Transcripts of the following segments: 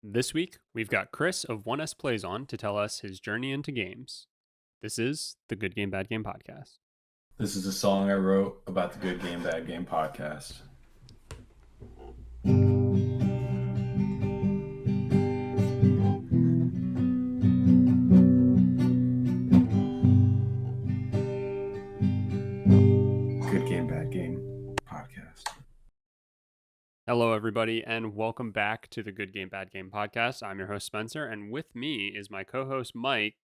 This week, we've got Chris of OneS Plays on to tell us his journey into games. This is the Good Game, Bad Game podcast. This is a song I wrote about the Good Game, Bad Game podcast. Good Game, Bad Game podcast. Hello, everybody, and welcome back to the Good Game, Bad Game podcast. I'm your host, Spencer, and with me is my co-host, Mike's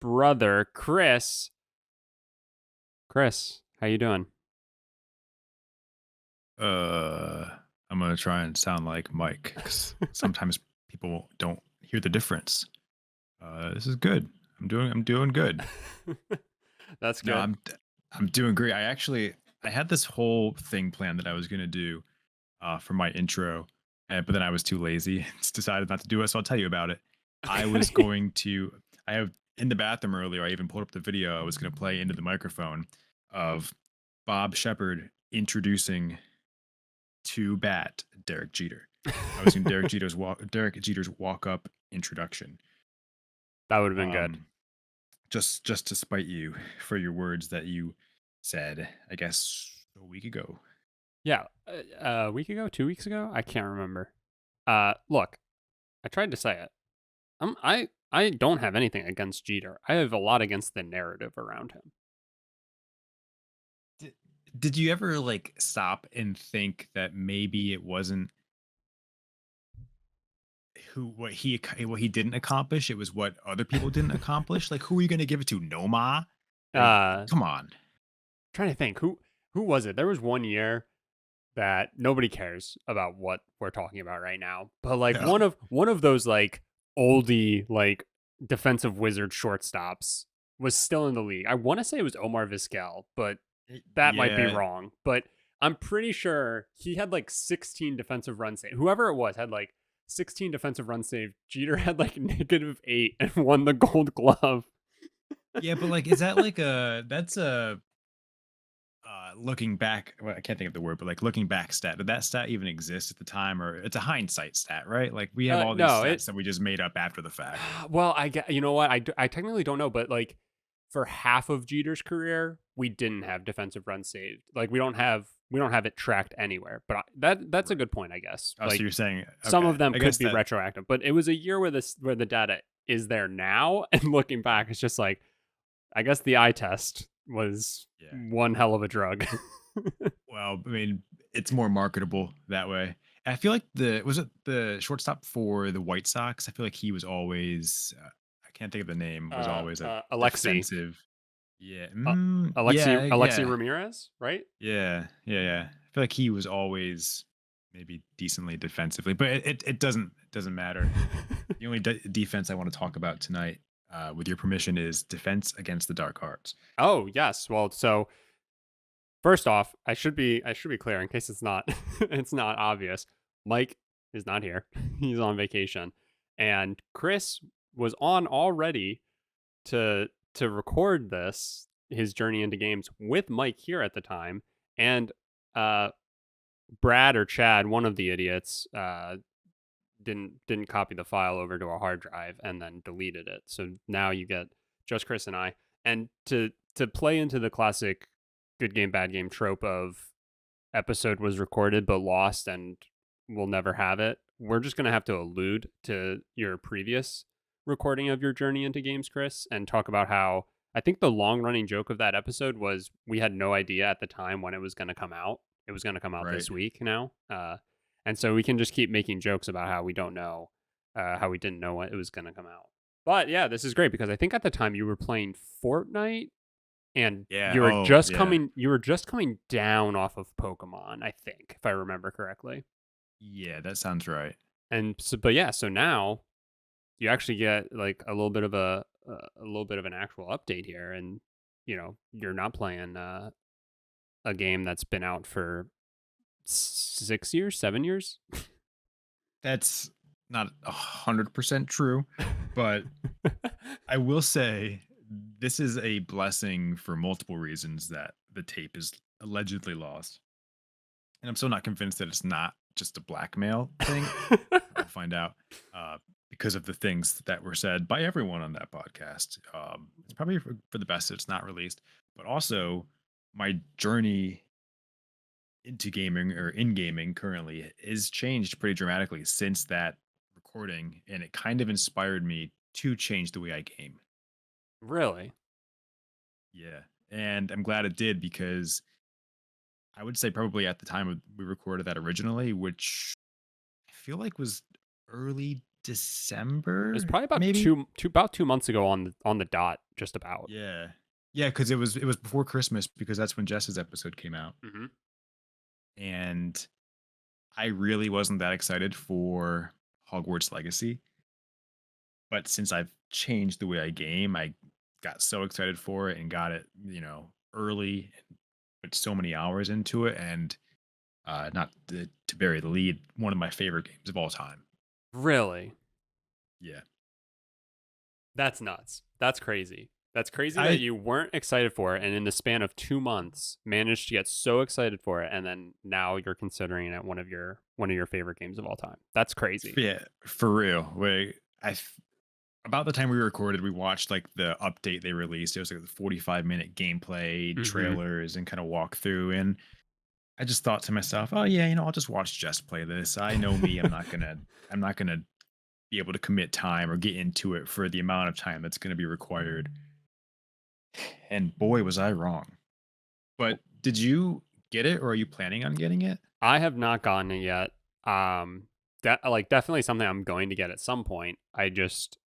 brother, Chris. Chris, how you doing? I'm gonna try and sound like Mike because sometimes people don't hear the difference. This is good. I'm doing good. That's good. No, I'm doing great. I had this whole thing planned that I was gonna do for my intro, but then I was too lazy and decided not to do it. So I'll tell you about it. I was going to. I have in the bathroom earlier. I even pulled up the video. I was going to play into the microphone of Bob Shepard introducing to bat Derek Jeter. I was doing Derek Jeter's walk up introduction. That would have been good. Just to spite you for your words that you said, I guess a week ago. Yeah, a week ago, 2 weeks ago, I can't remember. Look, I tried to say it. I don't have anything against Jeter. I have a lot against the narrative around him. Did you ever stop and think that maybe it wasn't what he didn't accomplish? It was what other people didn't accomplish. Like, who are you going to give it to? Noma? Come on. Trying to think who was it? There was one year that nobody cares about what we're talking about right now, but one of those oldie defensive wizard shortstops was still in the league. I want to say it was Omar Vizquel, but that might be wrong. But I'm pretty sure he had 16 defensive runs saved. Whoever it was had 16 defensive runs saved. Jeter had -8 and won the Gold Glove. Yeah, but is that that's a looking back, well, I can't think of the word, but looking back stat. Did that stat even exist at the time, or it's a hindsight stat, right? We have all these stats that we just made up after the fact. Well, you know what? I technically don't know, but for half of Jeter's career, we didn't have defensive runs saved. We don't have it tracked anywhere. But that's a good point, I guess. So you're saying some of them could be retroactive, but it was a year where the data is there now, and looking back, it's just I guess the eye test was one hell of a drug. Well, I mean, it's more marketable that way. I feel like was it the shortstop for the White Sox? I feel like he was always I can't think of the name. Was always a defensive. Yeah, Alexi Ramirez, right? Yeah. I feel like he was always maybe decently defensively, but it doesn't matter. The only defense I want to talk about tonight, with your permission, is defense against the dark arts. Oh yes. Well, so first off, I should be clear in case it's not it's not obvious. Mike is not here. He's on vacation, and Chris was on already to record his journey into games with Mike here at the time, and Brad or Chad, one of the idiots, didn't copy the file over to a hard drive and then deleted it. So now you get just Chris and I. And to play into the classic good game, bad game trope of episode was recorded but lost and we'll never have it, we're just going to have to allude to your previous recording of your journey into games, Chris, and talk about how I think the long running joke of that episode was we had no idea at the time when it was going to come out. It was going to come out this week now. And so we can just keep making jokes about how we don't know, how we didn't know when it was going to come out. But yeah, this is great because I think at the time you were playing Fortnite and you were just coming down off of Pokemon, I think, if I remember correctly. Yeah, that sounds right. And so now you actually get a little bit of an actual update here, and you're not playing a game that's been out for 6 years, 7 years. That's not 100% true, but I will say this is a blessing for multiple reasons that the tape is allegedly lost. And I'm still not convinced that it's not just a blackmail thing. find out uh, because of the things that were said by everyone on that podcast. It's probably for the best that it's not released, but also my journey into gaming or in gaming currently is changed pretty dramatically since that recording, and it kind of inspired me to change the way I game. Really? Yeah, and I'm glad it did because I would say probably at the time we recorded that originally, which I feel like was early It was December, probably about maybe. about 2 months ago on the dot, just about. Yeah, yeah, because it was before Christmas because that's when Jess's episode came out, Hmm. and I really wasn't that excited for Hogwarts Legacy. But since I've changed the way I game, I got so excited for it and got it, early and put so many hours into it. And not to bury the lead, one of my favorite games of all time. Really? Yeah. That's nuts. That's crazy. That's crazy that I you weren't excited for it, and in the span of 2 months managed to get so excited for it, and then now you're considering it one of your favorite games of all time. That's crazy. Yeah, for real. About the time we recorded, we watched like the update they released. It was like the 45-minute gameplay Hmm. trailers and kind of walkthrough. And I just thought to myself, oh yeah, I'll just watch Jess play this. I know me, I'm not gonna be able to commit time or get into it for the amount of time that's gonna be required. And boy, was I wrong. But did you get it or are you planning on getting it? I have not gotten it yet. Definitely something I'm going to get at some point. I just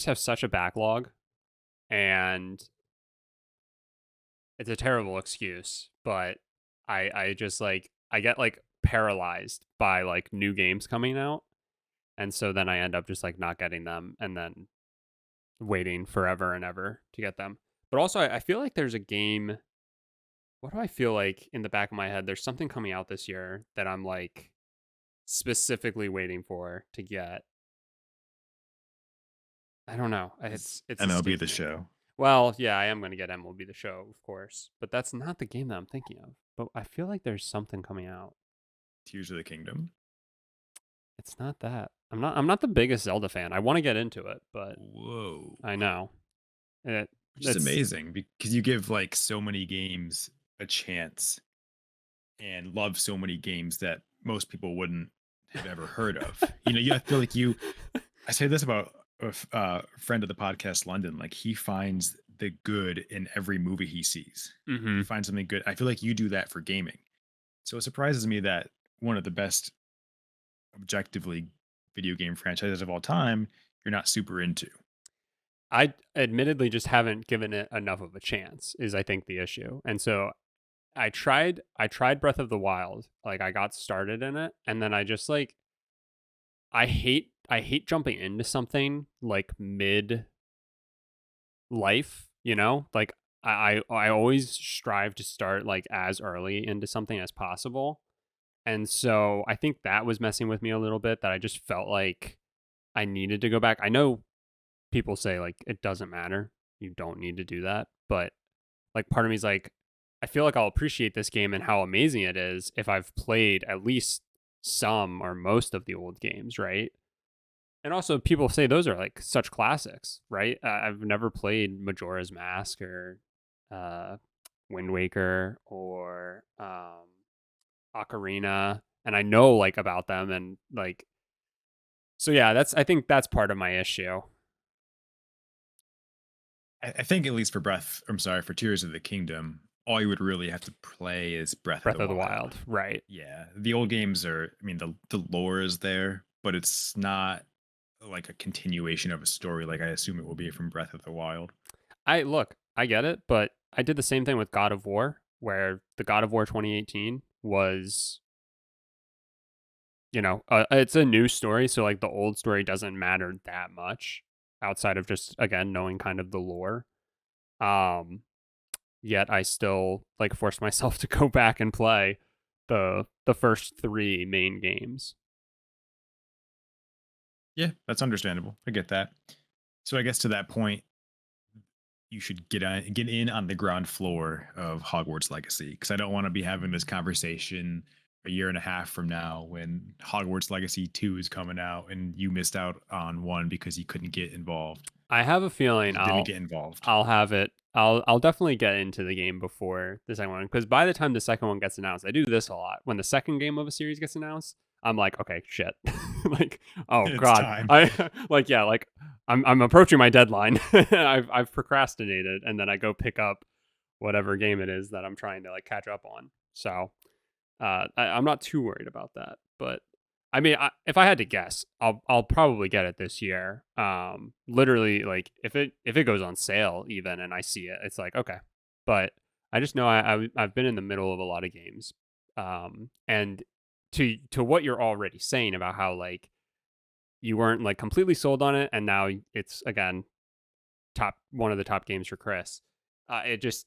have such a backlog, and it's a terrible excuse, but I just I get like paralyzed by like new games coming out, and so then I end up just like not getting them, and then waiting forever and ever to get them. But also, I feel like there's a game. What do I feel like in the back of my head? There's something coming out this year that I'm like specifically waiting for to get. I don't know. Is It's MLB escaped the me. show? Well, yeah, I am going to get MLB the Show, of course, but that's not the game that I'm thinking of. But I feel like there's something coming out. Tears of the Kingdom? It's not that. I'm not the biggest Zelda fan. I want to get into it, but Whoa. I know it. Which is It's amazing because you give like so many games a chance and love so many games that most people wouldn't have ever heard of. I feel like I say this about a friend of the podcast, London. Like he finds the good in every movie he sees. hmm He finds something good. I feel like you do that for gaming. So it surprises me that one of the best objectively video game franchises of all time, you're not super into. I admittedly just haven't given it enough of a chance. Is I think the issue, and so I tried Breath of the Wild. Like I got started in it, and then I just like I hate jumping into something like mid life, Like I always strive to start like as early into something as possible. And so I think that was messing with me a little bit, that I just felt like I needed to go back. I know people say like it doesn't matter. You don't need to do that. But like part of me is like, I feel like I'll appreciate this game and how amazing it is if I've played at least some or most of the old games, right? And also, people say those are like such classics, right? I've never played Majora's Mask or uh, Wind Waker or Ocarina, and I know like about them, and like, so yeah, I think that's part of my issue. I think at least for Tears of the Kingdom, all you would really have to play is Breath of Breath the of the Wild. Wild, right? Yeah, the old games are. I mean, the lore is there, but it's not like a continuation of a story like I assume it will be from Breath of the Wild. I get it, but I did the same thing with God of War, where the God of War 2018 was, it's a new story, so like the old story doesn't matter that much outside of just again knowing kind of the lore. Um, Yet I still like forced myself to go back and play the first three main games. Yeah, that's understandable. I get that. So I guess to that point, you should get in on the ground floor of Hogwarts Legacy because I don't want to be having this conversation a year and a half from now when Hogwarts Legacy 2 is coming out and you missed out on one because you couldn't get involved. I have a feeling You didn't get involved. I'll have it. I'll definitely get into the game before the second one, because by the time the second one gets announced, I do this a lot. When the second game of a series gets announced, I'm like, okay, shit, like, oh It's god, time. I like, yeah, like I'm approaching my deadline. I've procrastinated, and then I go pick up whatever game it is that I'm trying to like catch up on. So I'm not too worried about that, but I mean, if I had to guess, I'll probably get it this year. Literally, like if it goes on sale even and I see it, it's like okay. But I just know I've been in the middle of a lot of games, and to what you're already saying about how like you weren't like completely sold on it, and now it's again one of the top games for Chris. It just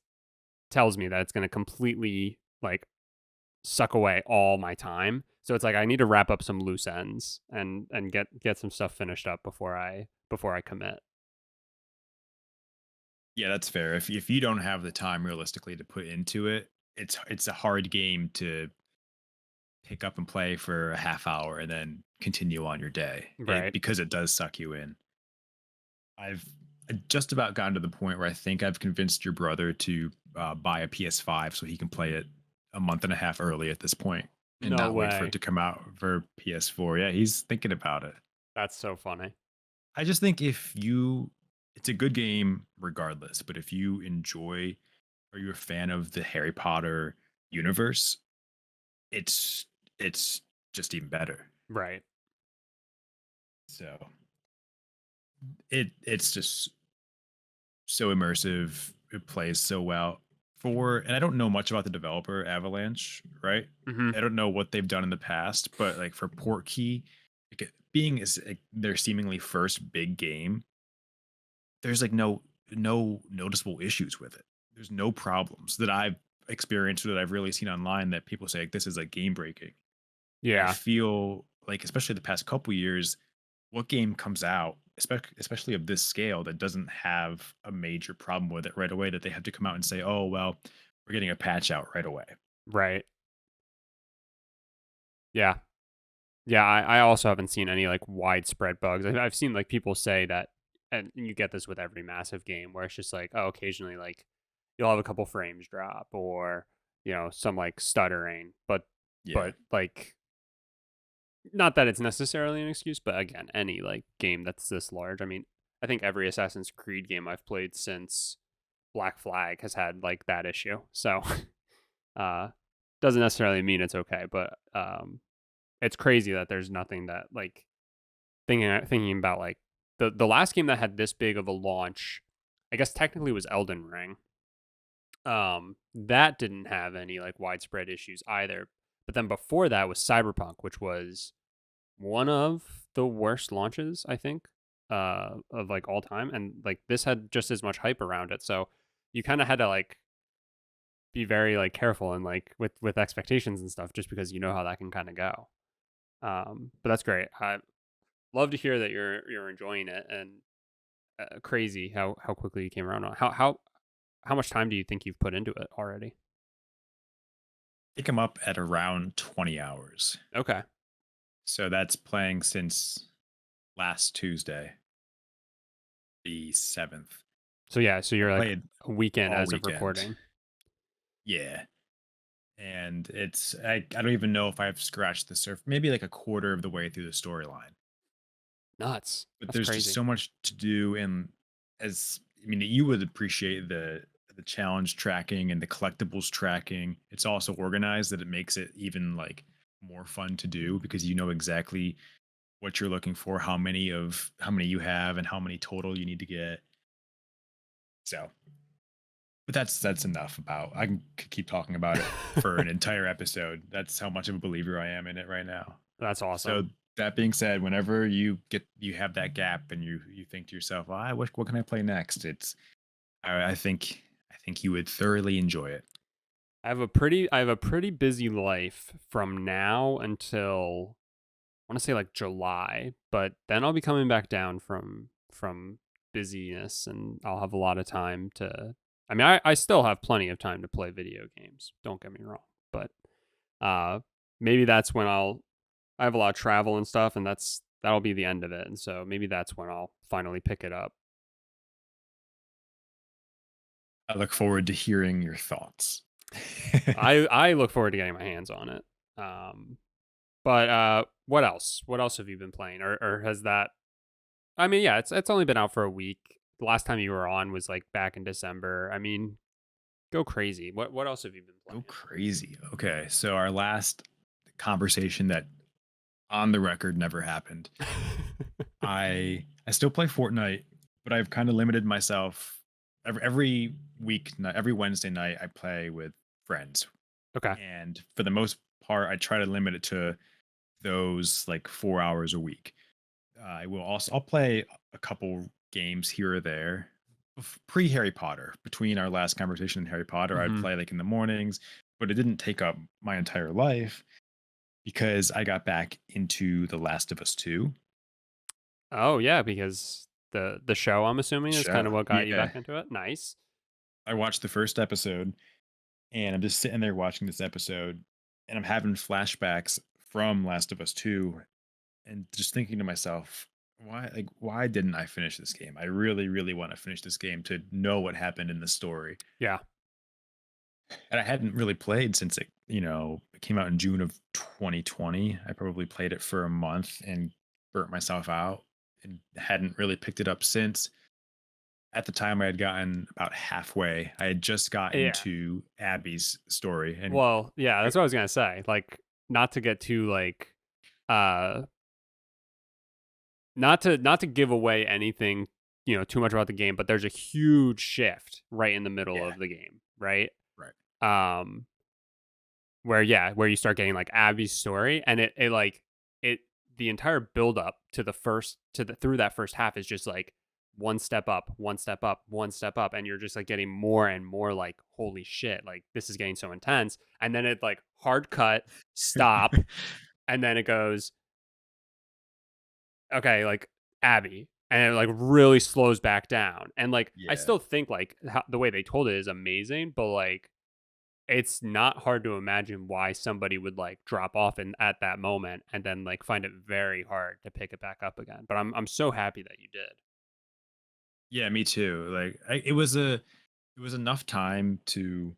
tells me that it's going to completely like suck away all my time. So it's like I need to wrap up some loose ends and get some stuff finished up before I commit. Yeah, that's fair. If you don't have the time realistically to put into it, it's a hard game to pick up and play for a half hour and then continue on your day. Right. Because it does suck you in. I've just about gotten to the point where I think I've convinced your brother to buy a PS5 so he can play it a month and a half early at this point and No not wait for it way. to come out for PS4. Yeah, he's thinking about it. That's so funny. I just think it's a good game regardless, but if you enjoy or you're a fan of the Harry Potter universe, it's it's just even better. Right. So it's just so immersive. It plays so well. And I don't know much about the developer Avalanche, right? Hmm. I don't know what they've done in the past, but like for Portkey, being is like their seemingly first big game, there's like no noticeable issues with it. There's no problems that I've experienced or that I've really seen online that people say like this is like game breaking. I Yeah. feel like especially the past couple years, what game comes out, especially of this scale, that doesn't have a major problem with it right away that they have to come out and say, "Oh, well, we're getting a patch out right away." Right. Yeah. Yeah. I also haven't seen any like widespread bugs. I've seen like people say that, and you get this with every massive game where it's just like, oh, occasionally like you'll have a couple frames drop or some like stuttering, Yeah. but like not that it's necessarily an excuse, but again, any like game that's this large. I mean, I think every Assassin's Creed game I've played since Black Flag has had like that issue. So, uh, doesn't necessarily mean it's okay, but it's crazy that there's nothing that like thinking about like the last game that had this big of a launch. I guess technically was Elden Ring. That didn't have any like widespread issues either. But then before that was Cyberpunk, which was one of the worst launches, I think, of like all time. And like this had just as much hype around it. So you kind of had to like be very like careful and like with expectations and stuff, just because you know how that can kind of go. But that's great. I love to hear that you're enjoying it, and crazy how quickly you came around on. How much time do you think you've put into it already? Pick them up at around 20 hours. Okay. So that's playing since last Tuesday, the 7th. So yeah, so you're like Played a weekend all as of weekend. recording. Yeah. And I don't even know if I've scratched the surface, maybe like a quarter of the way through the storyline. Nuts. But That's there's just crazy. so much to do, and as I mean, you would appreciate the challenge tracking and the collectibles tracking. It's also organized that it makes it even like more fun to do because you know exactly what you're looking for, how many you have, and how many total you need to get. So, but that's enough about. I can keep talking about it for an entire episode. That's how much of a believer I am in it right now. That's So awesome. that being said, whenever you have that gap and you think to yourself, well, what can I play next? I think you would thoroughly enjoy it. I have a pretty busy life from now until I want to say like July, but then I'll be coming back down from busyness, and I'll have a lot of time to. I mean, I still have plenty of time to play video games. Don't get me wrong, but uh, maybe that's when I have a lot of travel and stuff, and that'll be the end of it. And so maybe that's when I'll finally pick it up. I look forward to hearing your thoughts. I look forward to getting my hands on it. But what else? What else have you been playing? Or has that I mean, yeah, it's only been out for a week. The last time you were on was like back in December. I mean, go crazy. What else have you been Go playing? crazy. Okay, so our last conversation that on the record never happened. I still play Fortnite, but I've kind of limited myself. Every week, every Wednesday night, I play with friends, Okay. and for the most part, I try to limit it to those like 4 hours a week. I'll play a couple games here or there. Pre Harry Potter, between our last conversation and Harry Potter, I'd Hmm. play like in the mornings, but it didn't take up my entire life because I got back into The Last of Us 2 Oh yeah, because the show I'm assuming is kind show. of what got you Yeah. back into it. Nice. I watched the first episode and I'm just sitting there watching this episode and I'm having flashbacks from Last of Us 2 and just thinking to myself, why didn't I finish this game? I really, really want to finish this game to know what happened in the story. Yeah. And I hadn't really played since it came out in June of 2020. I probably played it for a month and burnt myself out and hadn't really picked it up since. At the time, I had gotten about halfway. I had just gotten Yeah. to Abby's story, and Well, yeah, I, that's what I was gonna say. Like, not to get too like, uh, not to give away anything, too much about the game. But there's a huge shift right in the middle yeah, of the game, right? right, Um, where you start getting like Abby's story, and it like it the entire build up to the first to the through that first half is just like one step up, one step up, one step up, and you're just like getting more and more like holy shit, like this is getting so intense, and then it like hard cut, stop, and then it goes okay, like Abby, and it like really slows back down, and like I yeah, still think like the way they told it is amazing, but like it's not hard to imagine why somebody would like drop off at that moment and then like find it very hard to pick it back up again. But I'm so happy that you did. yeah. Me too. Like it was enough time to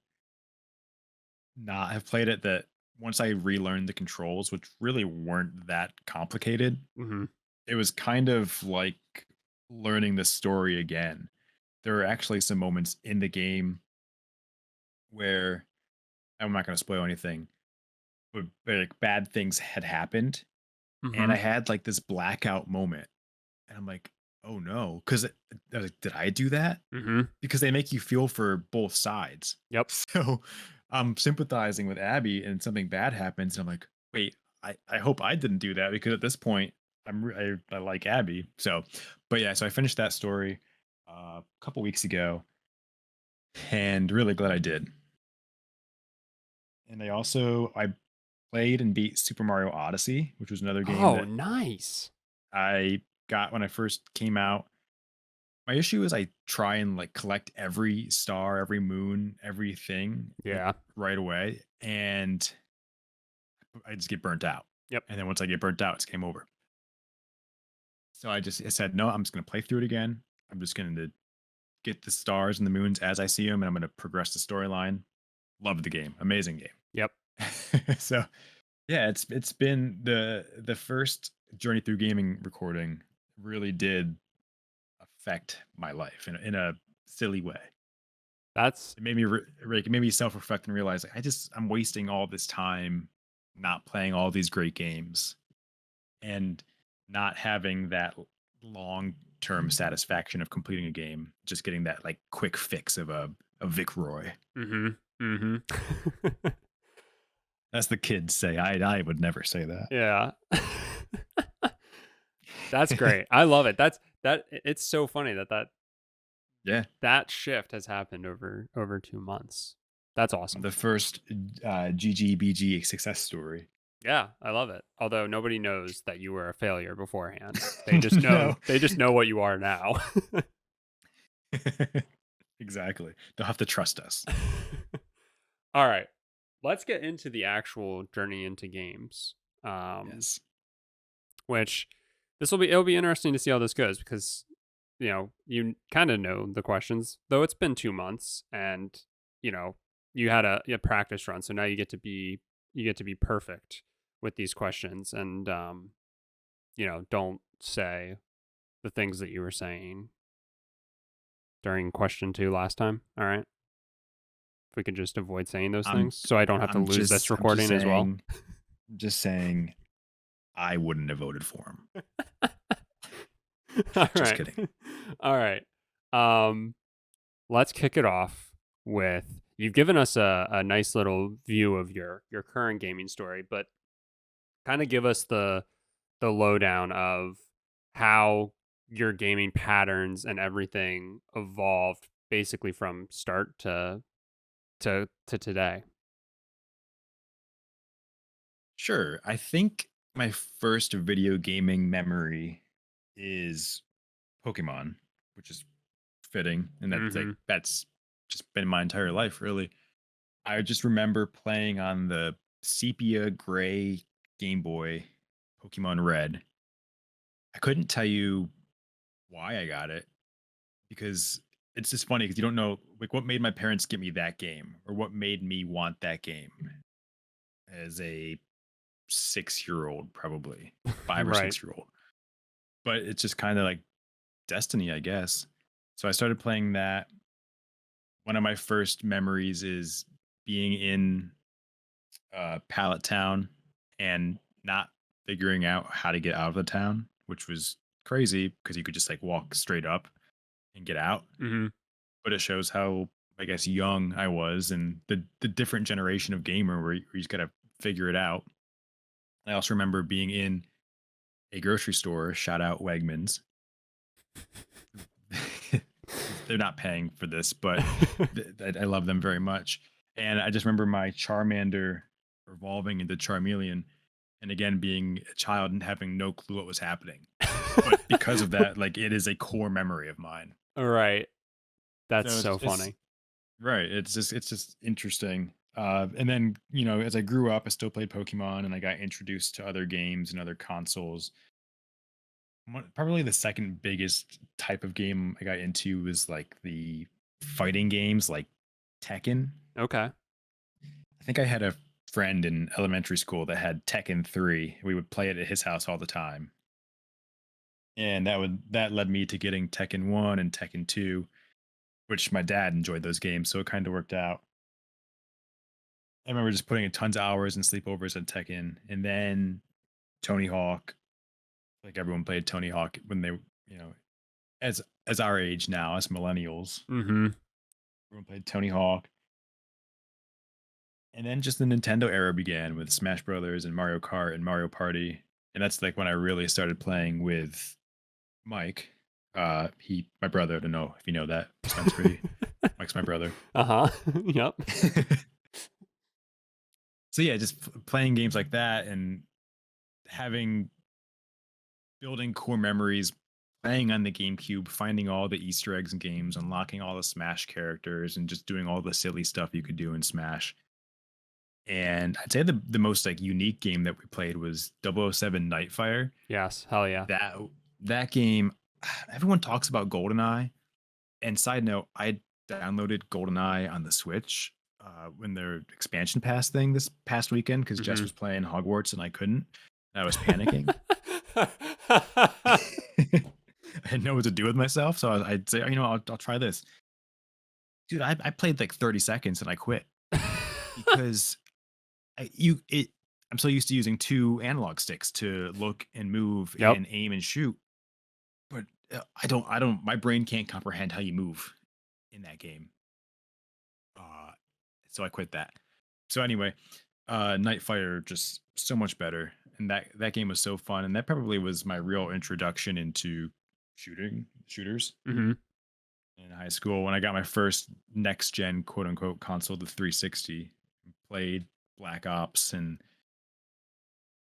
not have played it that once I relearned the controls, which really weren't that complicated, Hmm. it was kind of like learning the story again. There are actually some moments in the game where I'm not going to spoil anything, but like bad things had happened, and Hmm. I had like this blackout moment, and I'm like, oh no, because I was like, did I do that? Hmm. Because they make you feel for both sides. Yep. So I'm sympathizing with Abby, and something bad happens, and I'm like, wait, I hope I didn't do that because at this point I like Abby. So, but yeah, so I finished that story a couple weeks ago, and really glad I did. And I played and beat Super Mario Odyssey, which was another game Oh, that nice. I got when I first came out. My issue is I try and like collect every star, every moon, everything like Yeah. right away, and I just get burnt out. Yep. And then once I get burnt out, it's game over. So I said, no, I'm just going to play through it again. I'm just going to get the stars and the moons as I see them, and I'm going to progress the storyline. Love the game, amazing Yep. game. So yeah, it's been the first journey through gaming recording really did affect my life in a silly way. That's It made me it made me self reflect and realize like, I'm wasting all this time not playing all these great games and not having that long term satisfaction of completing a game, just getting that like quick fix of a Vic Roy. mhm. Mhm. That's the kids say. I would never say Yeah. That's that. great. I love it. It's so funny Yeah. that shift has happened over 2 months. That's awesome. The first GGBG success story. Yeah, I love it. Although nobody knows that you were a failure beforehand. They just know No. they just know what you are now. Exactly. They'll have to trust us. All right. let's get into the actual journey into games. Yes. Which it'll be interesting to see how this goes because you kind of know the questions, though it's been 2 months, and you know you had a practice run, so now you get to be perfect with these questions, and don't say the things that you were saying during question 2 last time. All right, if we could just avoid saying those I'm things, so I don't have to lose this I'm just recording as well. saying just saying I wouldn't have voted for him. All Just right, kidding. all right. Um, let's kick it off with you've given us a nice little view of your current gaming story, but kind of give us the lowdown of how your gaming patterns and everything evolved basically from start to today. Sure. I think my first video gaming memory is Pokemon, which is fitting, and Mhm. that's just been my entire life, really. I just remember playing on the sepia gray Game Boy, Pokemon Red. I couldn't tell you why I got it because it's just funny because you don't know like what made my parents get me that game or what made me want that game as a 6-year old, probably 5 or Right. 6-year old. But it's just kind of like destiny, I guess. So I started playing that. One of my first memories is being in Pallet Town and not figuring out how to get out of the town, which was crazy because you could just like walk straight up and get out. Mhm. But it shows how, I guess, young I was and the different generation of gamer where you just got to figure it out. I also remember being in a grocery store, shout out Wegmans. They're not paying for this, but I love them very much. And I just remember my Charmander evolving into Charmeleon, and again being a child and having no clue what was happening. But because of that, like it is a core memory of mine. Right. That's So so it's funny. right. It's just interesting. And then as I grew up, I still played Pokemon, and I got introduced to other games and other consoles. Probably the second biggest type of game I got into was like the fighting games, like Tekken. Okay. I think I had a friend in elementary school that had Tekken 3. We would play it at his house all the time. And that led me to getting Tekken 1 and Tekken 2, which my dad enjoyed those games, so it kind of worked out. I remember just putting in tons of hours and sleepovers at Tekken, and then Tony Hawk. Like everyone played Tony Hawk when they, you know, as our age now, as millennials. Mhm. Everyone played Tony Hawk. And then just the Nintendo era began with Smash Brothers and Mario Kart and Mario Party. And that's like when I really started playing with Mike. My brother, I don't know if you know that, Spencer. Mike's my brother. Uh-huh. Yep. So yeah, just playing games like that and having building core memories, playing on the GameCube, finding all the Easter eggs in games, unlocking all the Smash characters, and just doing all the silly stuff you could do in Smash. And I'd say the most like unique game that we played was 007 Nightfire. Yes. Hell yeah. That that game, everyone talks about GoldenEye. And side note, I downloaded GoldenEye on the Switch when their expansion pass thing this past weekend because Jess Mhm. was playing Hogwarts and I couldn't. And I was panicking. I didn't know what to do with myself, so I'd say, I'll try this. Dude, I played like 30 seconds and I quit because I, you it. I'm so used to using two analog sticks to look and move Yep. and aim and shoot, but My brain can't comprehend how you move in that game. Uh, so I quit that. So anyway, Nightfire just so much better, and that game was so fun, and that probably was my real introduction into shooters Mhm. in high school when I got my first next gen quote unquote console, the 360. Played Black Ops and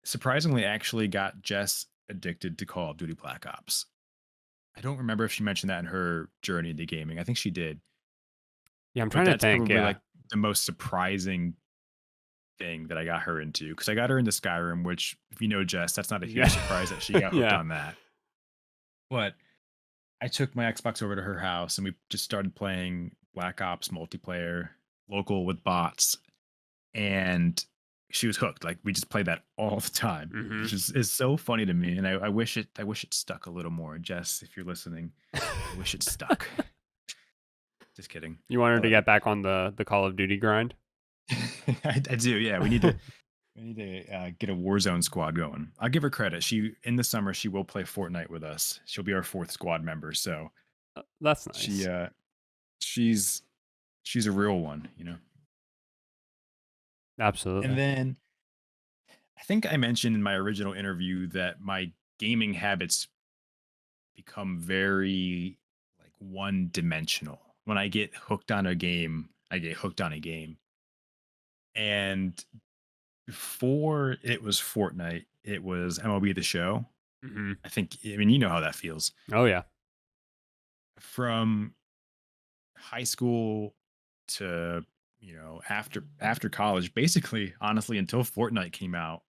surprisingly actually got Jess addicted to Call of Duty Black Ops. I don't remember if she mentioned that in her journey into gaming. I think she did, Yeah, I'm but trying to that's think, probably yeah. like the most surprising thing that I got her into because I got her into Skyrim, which if you know Jess, that's not a Yeah. huge surprise that she got hooked Yeah. on that. But I took my Xbox over to her house and we just started playing Black Ops multiplayer, local with bots, and she was hooked. Like we just played that all the time, Hmm. which is so funny to me. And I wish it stuck a little more. Jess, if you're listening, I wish it stuck. Just kidding. You want I her to love you. get back on the Call of Duty grind? I do. Yeah, we need to get a Warzone squad going. I'll give her credit. She in the summer she will play Fortnite with us. She'll be our fourth squad member. So That's she nice. she's she's a real one, you know. And Absolutely. then I think I mentioned in my original interview that my gaming habits become very like one dimensional. When I get hooked on a game, I get hooked on a game. And before it was Fortnite, it was MLB The Show. Hmm. I mean, you know how that feels. Oh yeah. From high school to, after college, basically, honestly, until Fortnite came out,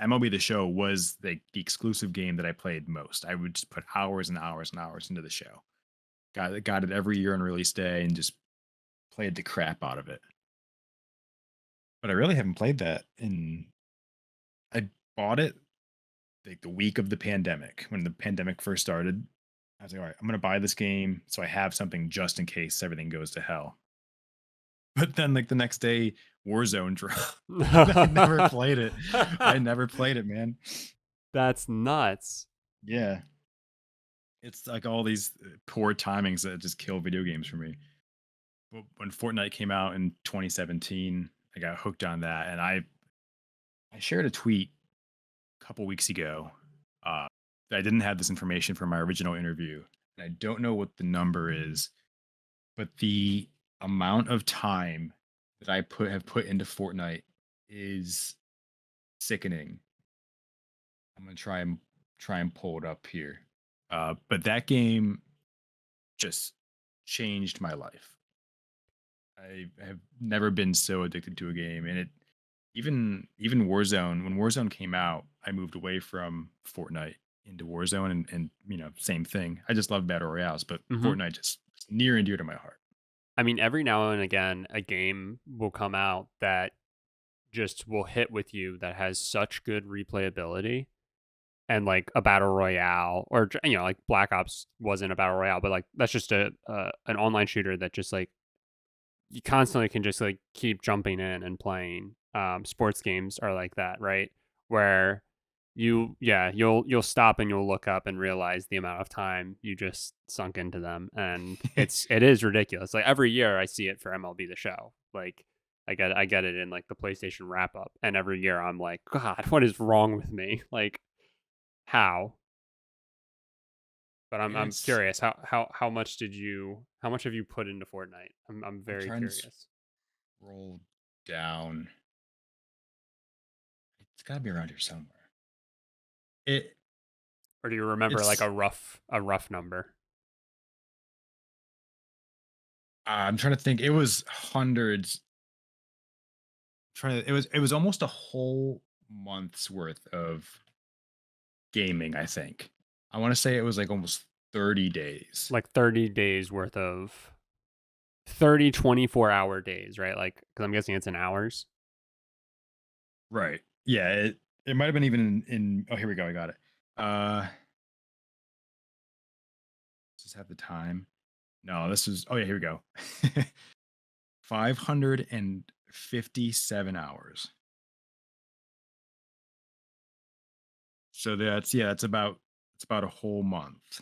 MLB The Show was the exclusive game that I played most. I would just put hours and hours and hours into the show. Got it every year on release day and just played the crap out of it. But I really haven't played that in I bought it like the week of the pandemic. When the pandemic first started, I was like, all right, I'm gonna buy this game so I have something just in case everything goes to hell. But then like the next day, Warzone dropped. I never played it. I never played it, man. That's nuts. Yeah. It's like all these poor timings that just kill video games for me. But when Fortnite came out in 2017, I got hooked on that, and I shared a tweet a couple weeks ago. That I didn't have this information from my original interview, and I don't know what the number is, but the amount of time that have put into Fortnite is sickening. I'm gonna try and pull it up here. But that game just changed my life. I have never been so addicted to a game, and it even Warzone. When Warzone came out, I moved away from Fortnite into Warzone, and same thing. I just love battle royales, but Hmm. Fortnite just is near and dear to my heart. I mean, every now and again, a game will come out that just will hit with you that has such good replayability and like a battle royale or like Black Ops wasn't a battle royale, but like that's just a an online shooter that just like you constantly can just like keep jumping in and playing. Sports games are like that, right? Where you'll stop and you'll look up and realize the amount of time you just sunk into them, and it is ridiculous. Like every year I see it for MLB The Show. Like I get it in like the PlayStation wrap up, and every year I'm like, God, what is wrong with me? Like how? But I'm It's curious how much have you put into Fortnite? I'm I'm very trying to curious. scroll down. It's got to be around here somewhere. It Or do you remember like it's a rough number? I'm trying to think. It was hundreds. It was almost a whole month's worth of gaming, I think. I want to say it was like almost 30 days. Like 30 days worth of 30 24-hour days, right? Like cuz I'm guessing it's in hours. Right. Yeah, it might have been even in oh, here we go. I got it. Does this have the time? No, this is oh yeah, here we go. 557 hours. So that's about a whole month.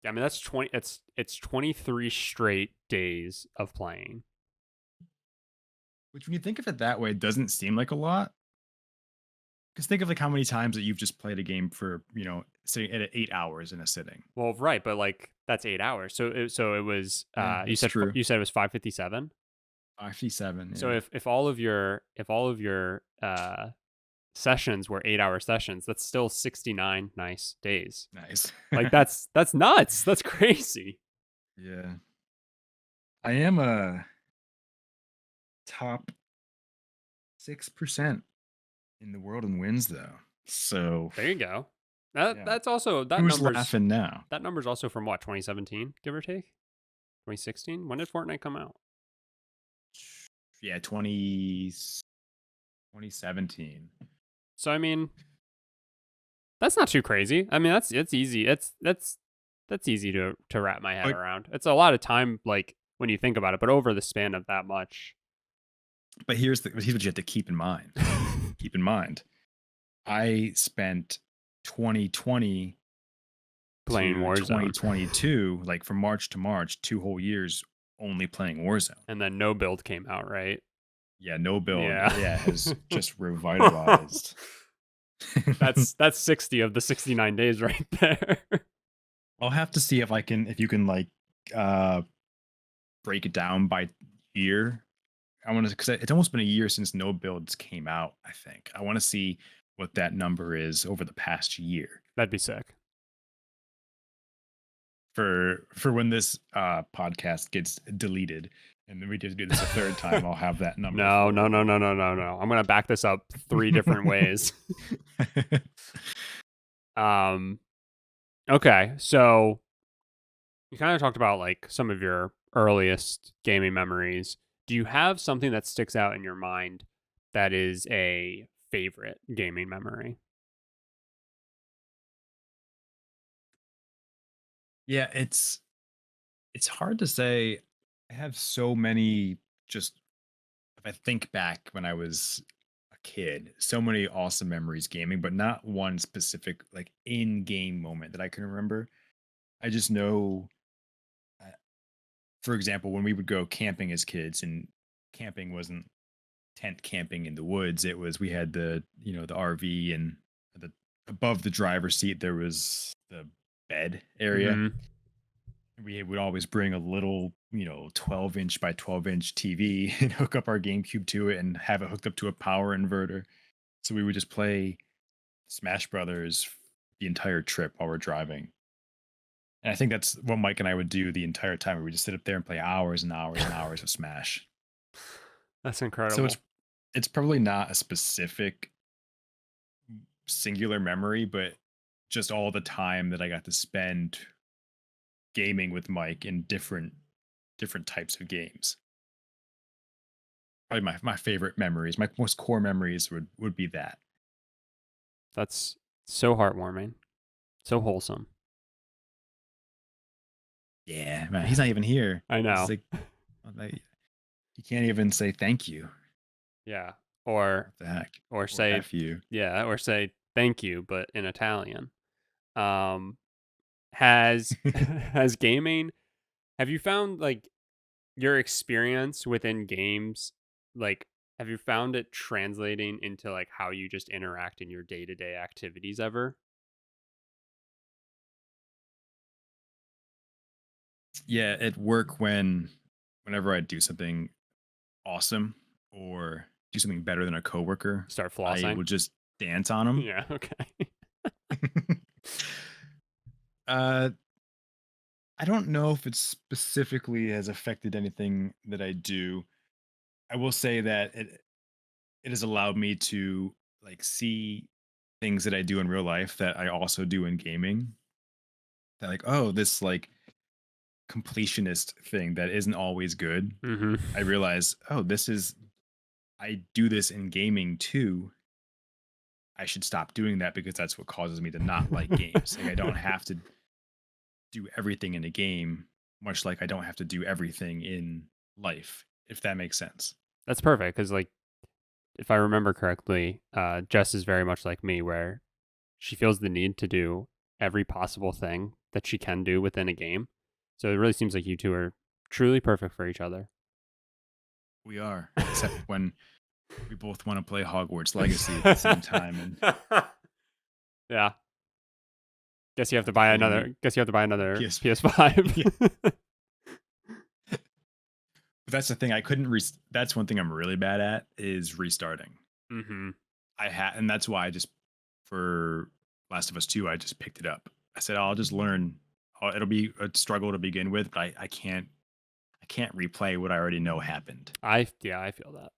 Yeah, I mean that's 20 it's 23 straight days of playing. Which when you think of it that way, it doesn't seem like a lot. Because think of like how many times that you've just played a game for, sitting at 8 hours in a sitting. Well, right, but like that's 8 hours. So it was Yeah, you that's said true. you said it was 557. 557, So yeah. if all of your sessions were 8-hour sessions, that's still 69 nice days. Nice. Like that's nuts. That's crazy. Yeah. I am a top 6% in the world and wins though. So There you go. That yeah. that's also that Who's number's laughing now? that number's also from what, 2017, give or take? 2016? When did Fortnite come out? Yeah, 2017. So I mean, that's not too crazy. I mean, that's easy. That's easy to wrap my head But around. It's a lot of time, like when you think about it, but over the span of that much. here's what you have to keep in mind. Keep in mind, I spent 2020 Playing to Warzone. 2022, like from March to March, 2 whole years only playing Warzone. And then no build came out, right? Yeah, no build. Yeah. Yeah, has just revitalized. That's 60 of the 69 days right there. I'll have to see if you can like break it down by year. I want to, because it's almost been a year since no builds came out. I think I want to see what that number is over the past year That'd be sick. for when this podcast gets deleted, and then we just do this a third time. I'll have that number. No. I'm gonna back this up 3 different ways. Okay, so you kind of talked about like some of your earliest gaming memories. Do you have something that sticks out in your mind that is a favorite gaming memory? Yeah, it's hard to say. I have so many. Just if I think back when I was a kid, so many awesome memories gaming, but not one specific like in-game moment that I can remember. I just know, uh, for example, when we would go camping as kids, and camping wasn't tent camping in the woods. It was we had the RV, and the above the driver's seat there was the bed area. Mhm. We would always bring a little 12-inch by 12-inch TV and hook up our GameCube to it and have it hooked up to a power inverter. So we would just play Smash Brothers the entire trip while we're driving. And I think that's what Mike and I would do the entire time. We would just sit up there and play hours and hours and hours of Smash. That's So incredible. it's probably not a specific singular memory, but just all the time that I got to spend gaming with Mike in different types of games. Probably my favorite memories, my most core memories would be that. That's so heartwarming. So wholesome. Yeah, man, he's not even here. I know. He's like, he can't even say thank you. Yeah. Or What the heck? or Or say F you. yeah, or say thank you but in Italian. Um has has gaming have you found like your experience within games, like have you found it translating into like how you just interact in your day-to-day activities ever? Yeah, at work whenever I do something awesome or do something better than a coworker, Start I flossing? will just dance on them. Yeah, okay. uh, I don't know if it specifically has affected anything that I do. I will say that it has allowed me to like see things that I do in real life that I also do in gaming. That like, oh, this like completionist thing that isn't always good. Mhm. I realize, oh, I do this in gaming too. I should stop doing that because that's what causes me to not like games. Like I don't have to do everything in a game, much like I don't have to do everything in life, if that makes sense. That's perfect because, like, if I remember correctly, Jess is very much like me, where she feels the need to do every possible thing that she can do within a game. So it really seems like you two are truly perfect for each other. We are, except when we both want to play Hogwarts Legacy at the same time, and Yeah. Guess you have to buy hitting another. me Guess you have to buy another PS. Yeah. PS5. But that's the thing. I couldn't. That's one thing I'm really bad at is restarting. Hmm. And that's why I just for Last of Us 2, I just picked it up. I said, I'll just learn. It'll be a struggle to begin with, but I can't replay what I already know happened. I feel that.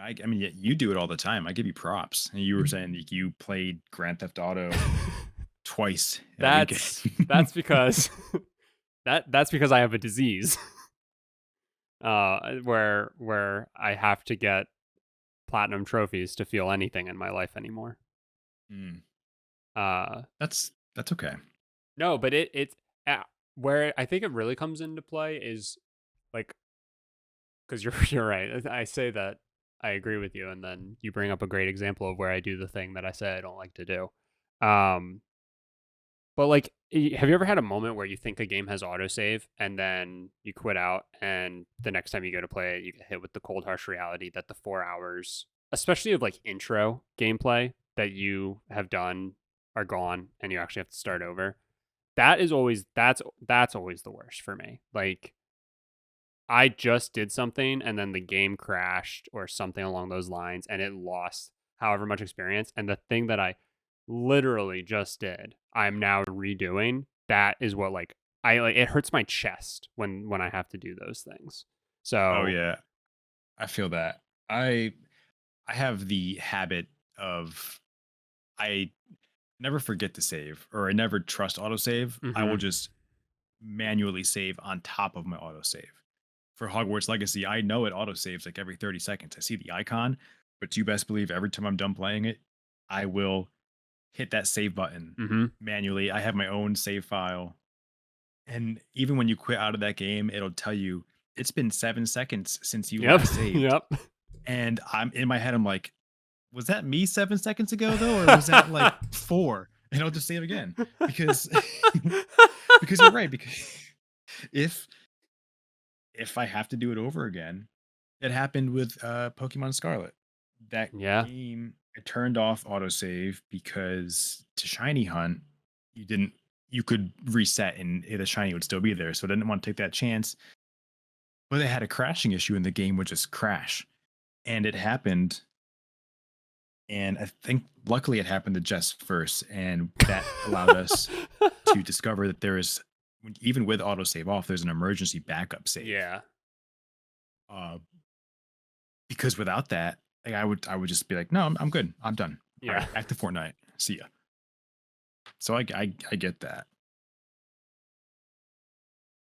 I mean, you do it all the time. I give you props. And you were saying that you played Grand Theft Auto twice in a weekend. That's because that's because I have a disease where I have to get platinum trophies to feel anything in my life anymore. Mm, Uh that's okay. no, but it's where I think it really comes into play is like because you're right. I say that I agree with you, and then you bring up a great example of where I do the thing that I say I don't like to do. Um, but like, have you ever had a moment where you think a game has autosave and then you quit out, and the next time you go to play it, you get hit with the cold, harsh reality that the 4 hours, especially of like intro gameplay that you have done, are gone, and you actually have to start over. That's always the worst for me. Like I just did something and then the game crashed or something along those lines and it lost however much experience. And the thing that I literally just did, I'm now redoing. That is what like I like it hurts my chest when I have to do those things. Oh So yeah, I feel that. I I have the habit of I never forget to save, or I never trust autosave. I will mhm. just manually save on top of my autosave. For Hogwarts Legacy, I know it autosaves like every 30 seconds. I see the icon, but you best believe every time I'm done playing it, I will hit that save button Mhm. manually. I have my own save file. And even when you quit out of that game, it'll tell you it's been 7 seconds since you Yep. last saved. Yep. And I'm in my head, I'm like, was that me 7 seconds ago though? Or was that like four? And I'll just save again. Because because you're right. Because if if I have to do it over again, it happened with Pokemon Scarlet. That Yeah. game, I turned off autosave because to shiny hunt, you didn't you could reset and the shiny would still be there. So I didn't want to take that chance. But they had a crashing issue and the game would just crash. And it happened. And I think luckily it happened to Jess first. And that allowed us to discover that there is, even with autosave off, there's an emergency backup save. Yeah. Uh, because without that, like, I would just be like, no, I'm good. I'm done. All Yeah. right, back to Fortnite. See ya. So I get that.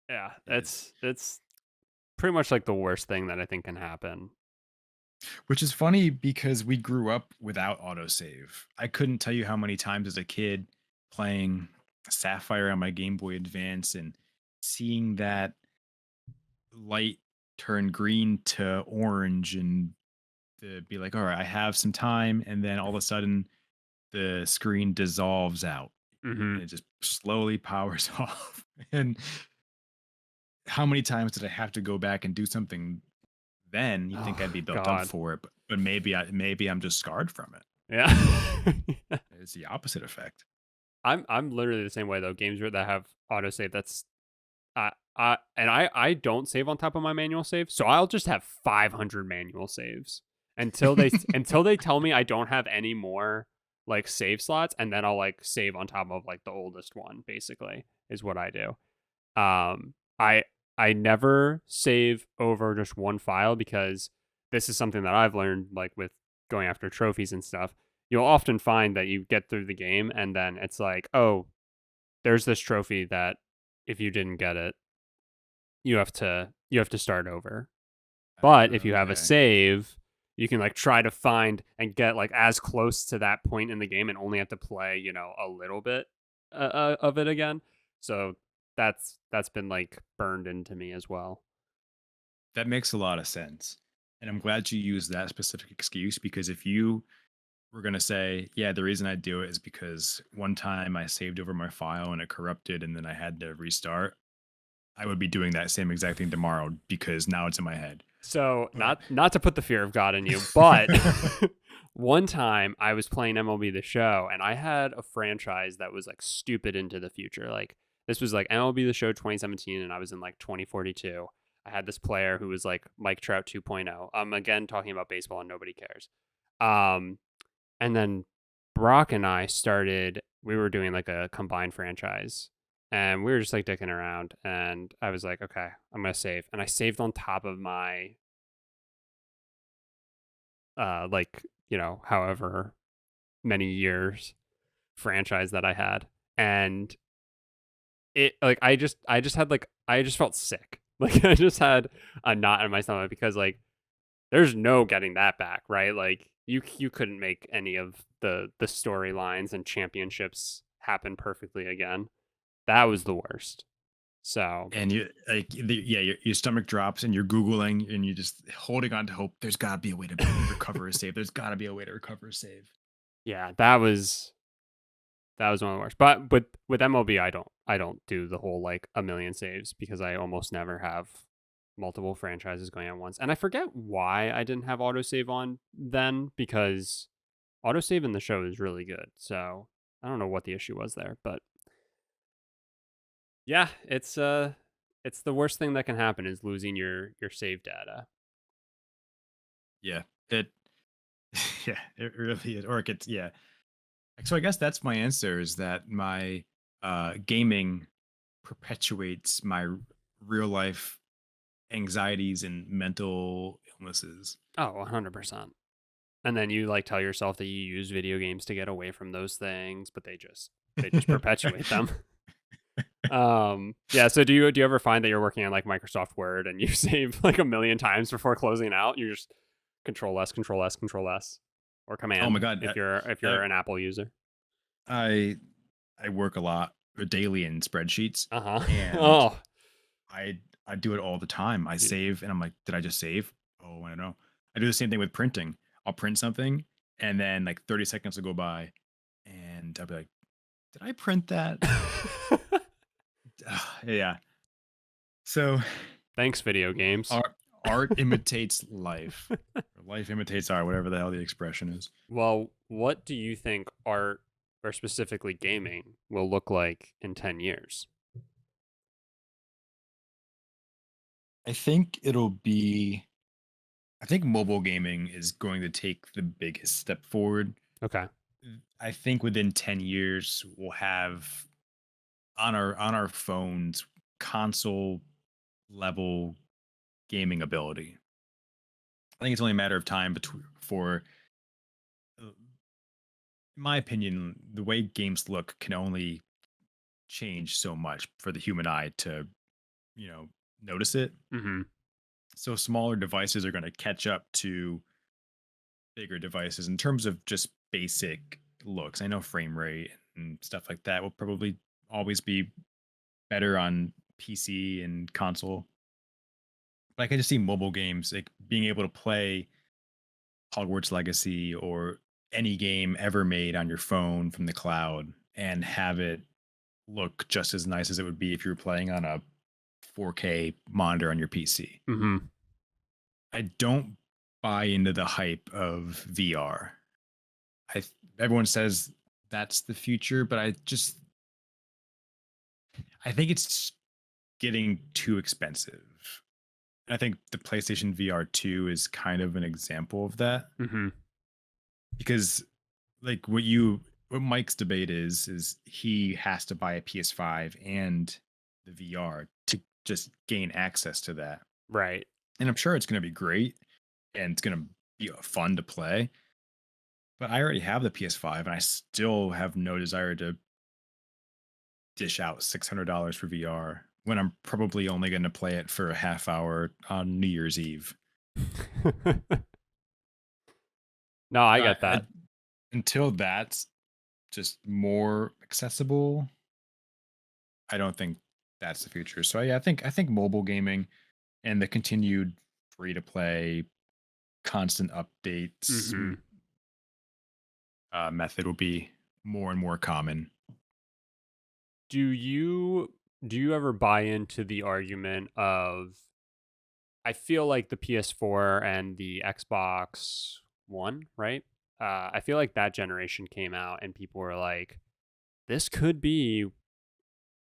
Yeah. It is, It's pretty much like the worst thing that I think can happen. which is funny because we grew up without autosave. I couldn't tell you how many times as a kid playing Sapphire on my Game Boy Advance and seeing that light turn green to orange and to be like, all right, I have some time, and then all of a sudden the screen dissolves out and Mhm. it just slowly powers off. And how many times did I have to go back and do something then? You think I'd Oh be built up god. for it, but maybe I'm just scarred from it. Yeah. It's the opposite effect. I'm literally the same way though. Games that have autosave, that's I don't save on top of my manual save, so I'll just have 500 manual saves until they tell me I don't have any more like save slots, and then I'll like save on top of like the oldest one. Basically, is what I do. Um, I I never save over just one file because this is something that I've learned like with going after trophies and stuff. You'll often find that you get through the game and then it's like, oh, there's this trophy that if you didn't get it, you have to start over. But if you have a Okay. save, you can like try to find and get like as close to that point in the game and only have to play, a little bit of it again. So that's been like burned into me as well. That makes a lot of sense. And I'm glad you used that specific excuse, because if you were going to say, yeah, the reason I do it is because one time I saved over my file and it corrupted and then I had to restart, I would be doing that same exact thing tomorrow because now it's in my head. So But not to put the fear of God in you, but one time I was playing MLB The Show and I had a franchise that was like stupid into the future. Like this was like MLB The Show 2017 and I was in like 2042. I had this player who was like Mike Trout 2.0. I'm again talking about baseball and nobody cares. Um and then Brock and I started we were doing like a combined franchise and we were just like dicking around and I was like, okay, I'm gonna save. And I saved on top of my like, however many years franchise that I had. And it like I just had like I just felt sick. Like I just had a knot in my stomach because like there's no getting that back, right? Like you couldn't make any of the storylines and championships happen perfectly again. That was the worst. So, And you like yeah, your stomach drops and you're googling and you're just holding on to hope. There's got to be a way to recover a save. There's got to be a way to recover a save. yeah, that was one of the worst. But with MLB, I don't do the whole like a million saves because I almost never have multiple franchises going at once. And I forget why I didn't have autosave on then because autosave in the show is really good. So I don't know what the issue was there, but yeah, it's the worst thing that can happen is losing your save data. Yeah, it yeah, it really is. Or it gets yeah. So I guess that's my answer is that my gaming perpetuates my real life anxieties and mental illnesses. Oh, 100%. And then you like tell yourself that you use video games to get away from those things, but they just perpetuate them. Yeah, so do you ever find that you're working on like Microsoft Word and you save like a million times before closing out? You just control S, control S, control S or Oh my command god, if you're an Apple user. I I work a lot daily in spreadsheets, Uh-huh. and Oh. I I do it all the time. I y- save and I'm like, did I just save? Oh, I don't know. I do the same thing with printing. I'll print something and then like 30 seconds will go by and I'll be like, did I print that? Yeah. So Thanks video games. art imitates life. Or life imitates art, whatever the hell the expression is. Well, what do you think art or specifically gaming will look like in 10 years? I think it'll be I think mobile gaming is going to take the biggest step forward. Okay. I think within 10 years we'll have on our phones console level gaming ability. I think it's only a matter of time between for in my opinion, the way games look can only change so much for the human eye to, you know, notice it. Mhm. So smaller devices are going to catch up to bigger devices in terms of just basic looks. I know frame rate and stuff like that will probably always be better on PC and console. But I can just see mobile games like being able to play Hogwarts Legacy or any game ever made on your phone from the cloud and have it look just as nice as it would be if you were playing on a 4K monitor on your PC. Mhm. I don't buy into the hype of VR. Everyone says that's the future, but I think it's getting too expensive. I think the PlayStation VR 2 is kind of an example of that Mhm. because like what Mike's debate is he has to buy a PS5 and the VR to just gain access to that. Right. And I'm sure it's going to be great and it's going to be fun to play, but I already have the PS5 and I still have no desire to dish out $600 for VR when I'm probably only going to play it for a half hour on New Year's Eve. No, I So get that. until that's just more accessible, I don't think that's the future. So yeah, I think mobile gaming and the continued free to play, constant updates Mhm. method will be more and more common. Do you ever buy into the argument of I feel like the PS4 and the Xbox One, right? I feel like that generation came out and people were like, this could be,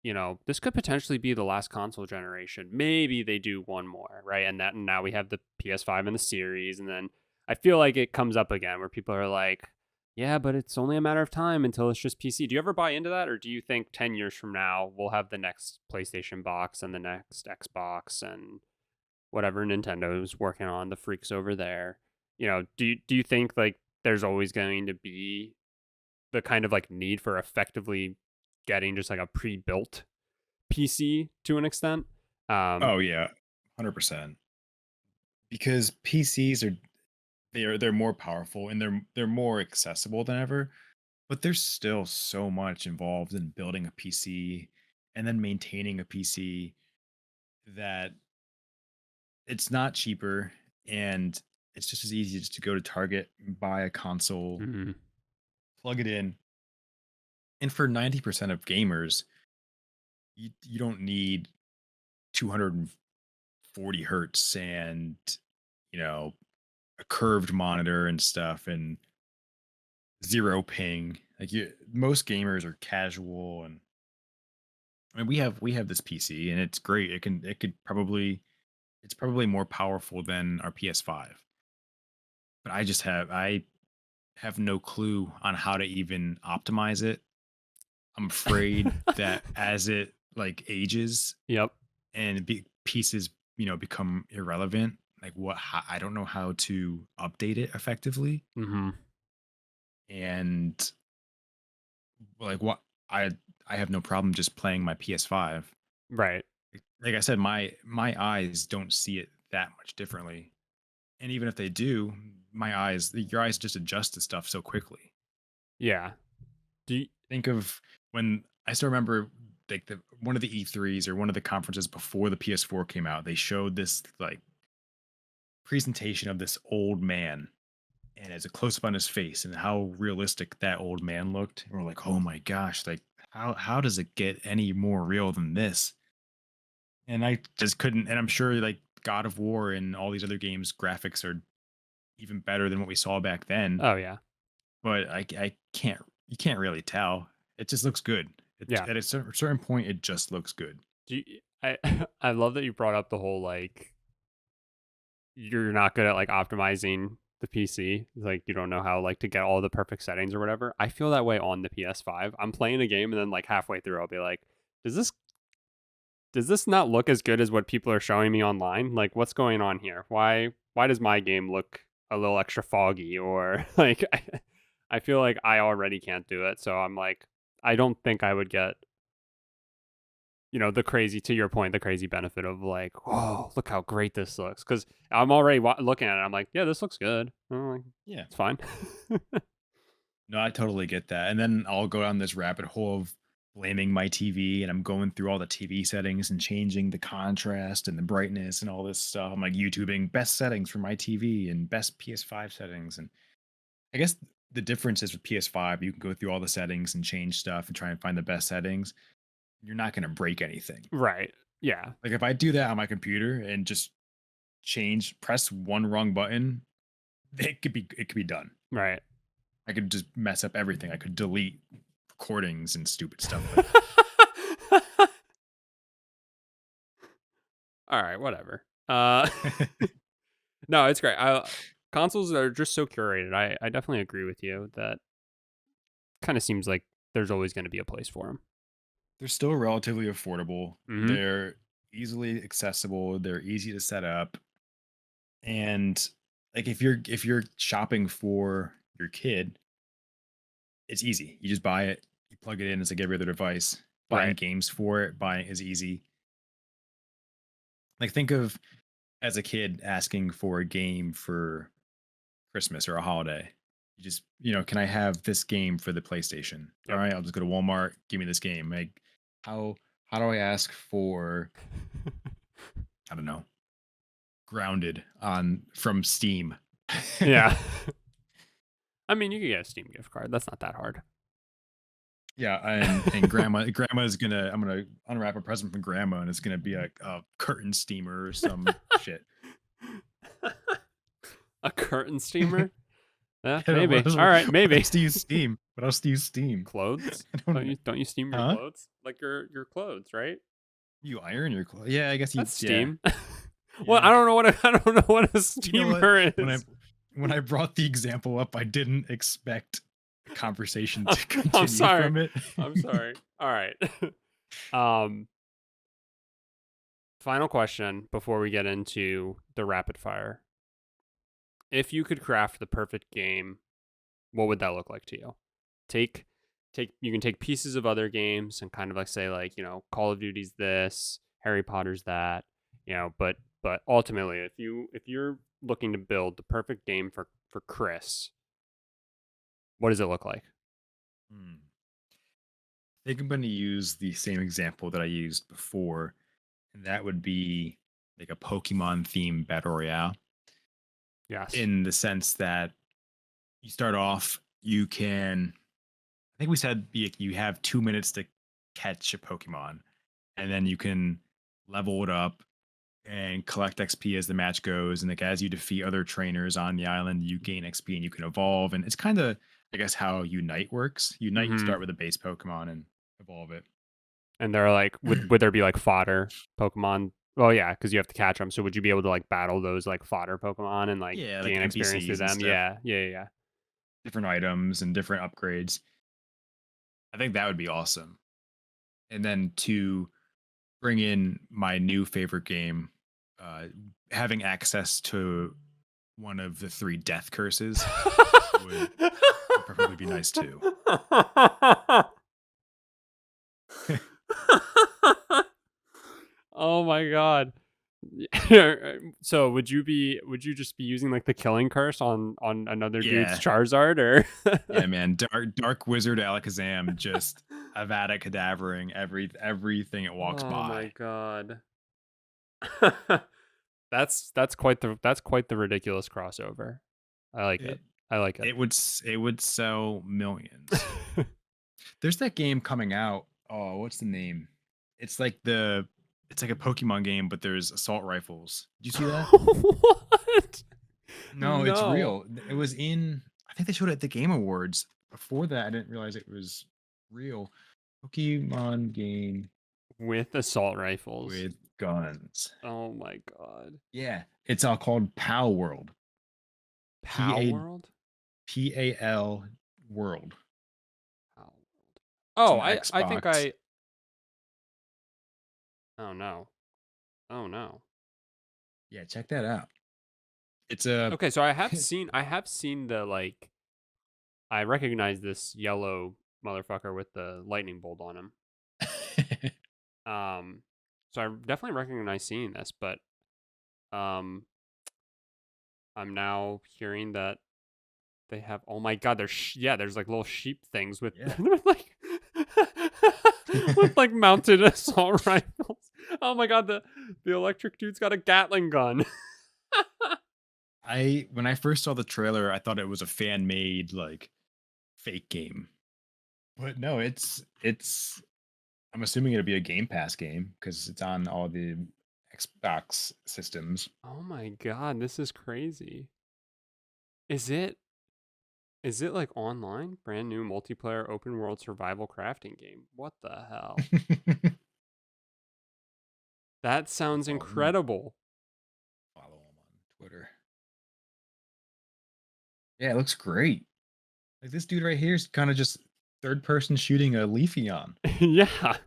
this could potentially be the last console generation. Maybe they do one more, right? And that now we have the PS5 and the series. And then I feel like it comes up again where people are like, yeah, but it's only a matter of time until it's just PC. Do you ever buy into that? Or do you think 10 years from now, we'll have the next PlayStation box and the next Xbox and whatever Nintendo's working on, the freaks over there? do you think like there's always going to be the kind of like need for effectively getting just like a pre-built PC to an extent? Um, Oh yeah, 100%. Because PCs are they're more powerful and they're more accessible than ever, but there's still so much involved in building a PC and then maintaining a PC that it's not cheaper, and it's just as easy just to go to Target and buy a console, mhm, plug it in. And for 90% of gamers, you don't need 240 hertz and you know a curved monitor and stuff and zero ping. Like most gamers are casual, and I mean we have this PC and it's great. It's probably more powerful than our PS5. But I have no clue on how to even optimize it. I'm afraid that as it like ages yep. and pieces, become irrelevant, like I don't know how to update it effectively. Hmm. And like what I I have no problem just playing my PS5. Right. Like I said, my eyes don't see it that much differently. And even if they do, your eyes just adjust to stuff so quickly. Yeah. Do you, Think of when I still remember like the one of the E3s or one of the conferences before the PS4 came out, they showed this like presentation of this old man and it's a close up on his face and how realistic that old man looked. And we're like, oh my gosh, like how does it get any more real than this? And I just couldn't. And I'm sure like God of War and all these other games graphics are even better than what we saw back then. oh yeah. But I can't. You can't really tell. It just looks good. Yeah. At a certain point, it just looks good. I I love that you brought up the whole like you're not good at like optimizing the PC. Like you don't know how like to get all the perfect settings or whatever. I feel that way on the PS5. I'm playing a game and then like halfway through I'll be like, does this not look as good as what people are showing me online? Like what's going on here? Why does my game look a little extra foggy or like I feel like I already can't do it. So I'm like I don't think I would get the crazy, to your point, the crazy benefit of like, oh, look how great this looks. Because I'm already looking at it. I'm like, yeah, this looks good. I'm like, Yeah. it's fine. No, I totally get that. And then I'll go down this rabbit hole of blaming my TV, and I'm going through all the TV settings and changing the contrast and the brightness and all this stuff. I'm like YouTubing best settings for my TV and best PS5 settings. And I guess the difference is with PS5, you can go through all the settings and change stuff and try and find the best settings. You're not going to break anything. Right. Yeah. Like if I do that on my computer and just press one wrong button, it could be done. Right. I could just mess up everything. I could delete recordings and stupid stuff like All right. Whatever. No, it's great. Consoles are just so curated. I definitely agree with you that kind of seems like there's always going to be a place for them. They're still relatively affordable. Hmm. They're easily accessible. They're easy to set up. And like if you're shopping for your kid, it's easy. You just buy it, you plug it in, it's like every other device. Buying Right. games for it, buying is easy. Like think of as a kid asking for a game for Christmas or a holiday. You just, can I have this game for the PlayStation? All Yep. right, I'll just go to Walmart, give me this game. Like how how do I ask for, I don't know, grounded on from Steam? Yeah. I mean, you could get a Steam gift card. That's not that hard. Yeah, and grandma's gonna I'm gonna unwrap a present from grandma and it's gonna be a curtain steamer or some shit. A curtain steamer? Yeah, Yeah, maybe. All right, what maybe. else do you steam? What else do you steam? Clothes? I don't Don't know. you steam your Huh? clothes? Like your clothes, right? You iron your clothes? Yeah, I guess That's yeah. steam. Well, Yeah. I don't know what I don't know what a You know what? steamer When I is. when I brought the example up, I didn't expect the conversation to I'm continue sorry. from it. I'm sorry. All right. Um, Final question before we get into the rapid fire. if you could craft the perfect game, what would that look like to you? Take you can take pieces of other games and kind of like say like, Call of Duty's this, Harry Potter's that, but ultimately if you're looking to build the perfect game for Chris, what does it look like? Hmm. I think I'm going to use the same example that I used before, and that would be like a Pokemon themed battle royale Yes. in the sense that you start off, you can, I think we said you have 2 minutes to catch a Pokemon, and then you can level it up and collect XP as the match goes. And like as you defeat other trainers on the island, you gain XP and you can evolve. And it's kind of, I guess, how Unite works. Unite, you Hmm. start with a base Pokemon and evolve it. And they're like, would there be like fodder Pokemon? Well, yeah, because you have to catch them. So would you be able to like battle those like fodder Pokemon and like Yeah, like gain experience through NPCs and them? stuff, Yeah, yeah, yeah. different items and different upgrades. I think that would be awesome. And then to bring in my new favorite game, uh, having access to one of the three death curses would perfectly be nice too. Oh my god. So would you just be using like the killing curse on another dude's Yeah, Charizard or yeah, man. Dark Wizard Alakazam just Avada Kedavering everything it walks Oh my by. god. That's quite the ridiculous crossover. I like it. It I like it. it would sell millions. There's that game coming out. Oh, what's the name? It's like it's like a Pokemon game, but there's assault rifles. Did you see that? What? No, it's No. real. It was in. I think they showed it at the Game Awards. Before that, I didn't realize it was real. Pokemon game With assault rifles. with guns. Oh my god. Yeah, it's all called PAL World. P Pow A World? P A L World. Pow World. It's Oh, on I think Xbox. oh no. Oh no. Yeah, check that out. It's a. Okay, so I have seen the like I recognize this yellow motherfucker with the lightning bolt on him. Um so I definitely recognize seeing this, but um I'm now hearing that they have oh my god, there's like little sheep things with Yeah. with like with like mounted assault rifles. Oh my god, the electric dude's got a Gatling gun. When I first saw the trailer, I thought it was a fan made like fake game. But no, it's I'm assuming it'll be a Game Pass game because it's on all the Xbox systems. Oh my god, this is crazy. Is it is it like online? Brand new multiplayer open world survival crafting game. What the hell? That sounds Let me incredible. follow him on Twitter. Yeah, it looks great. Like this dude right here is kind of just third person shooting a Leafeon. Yeah.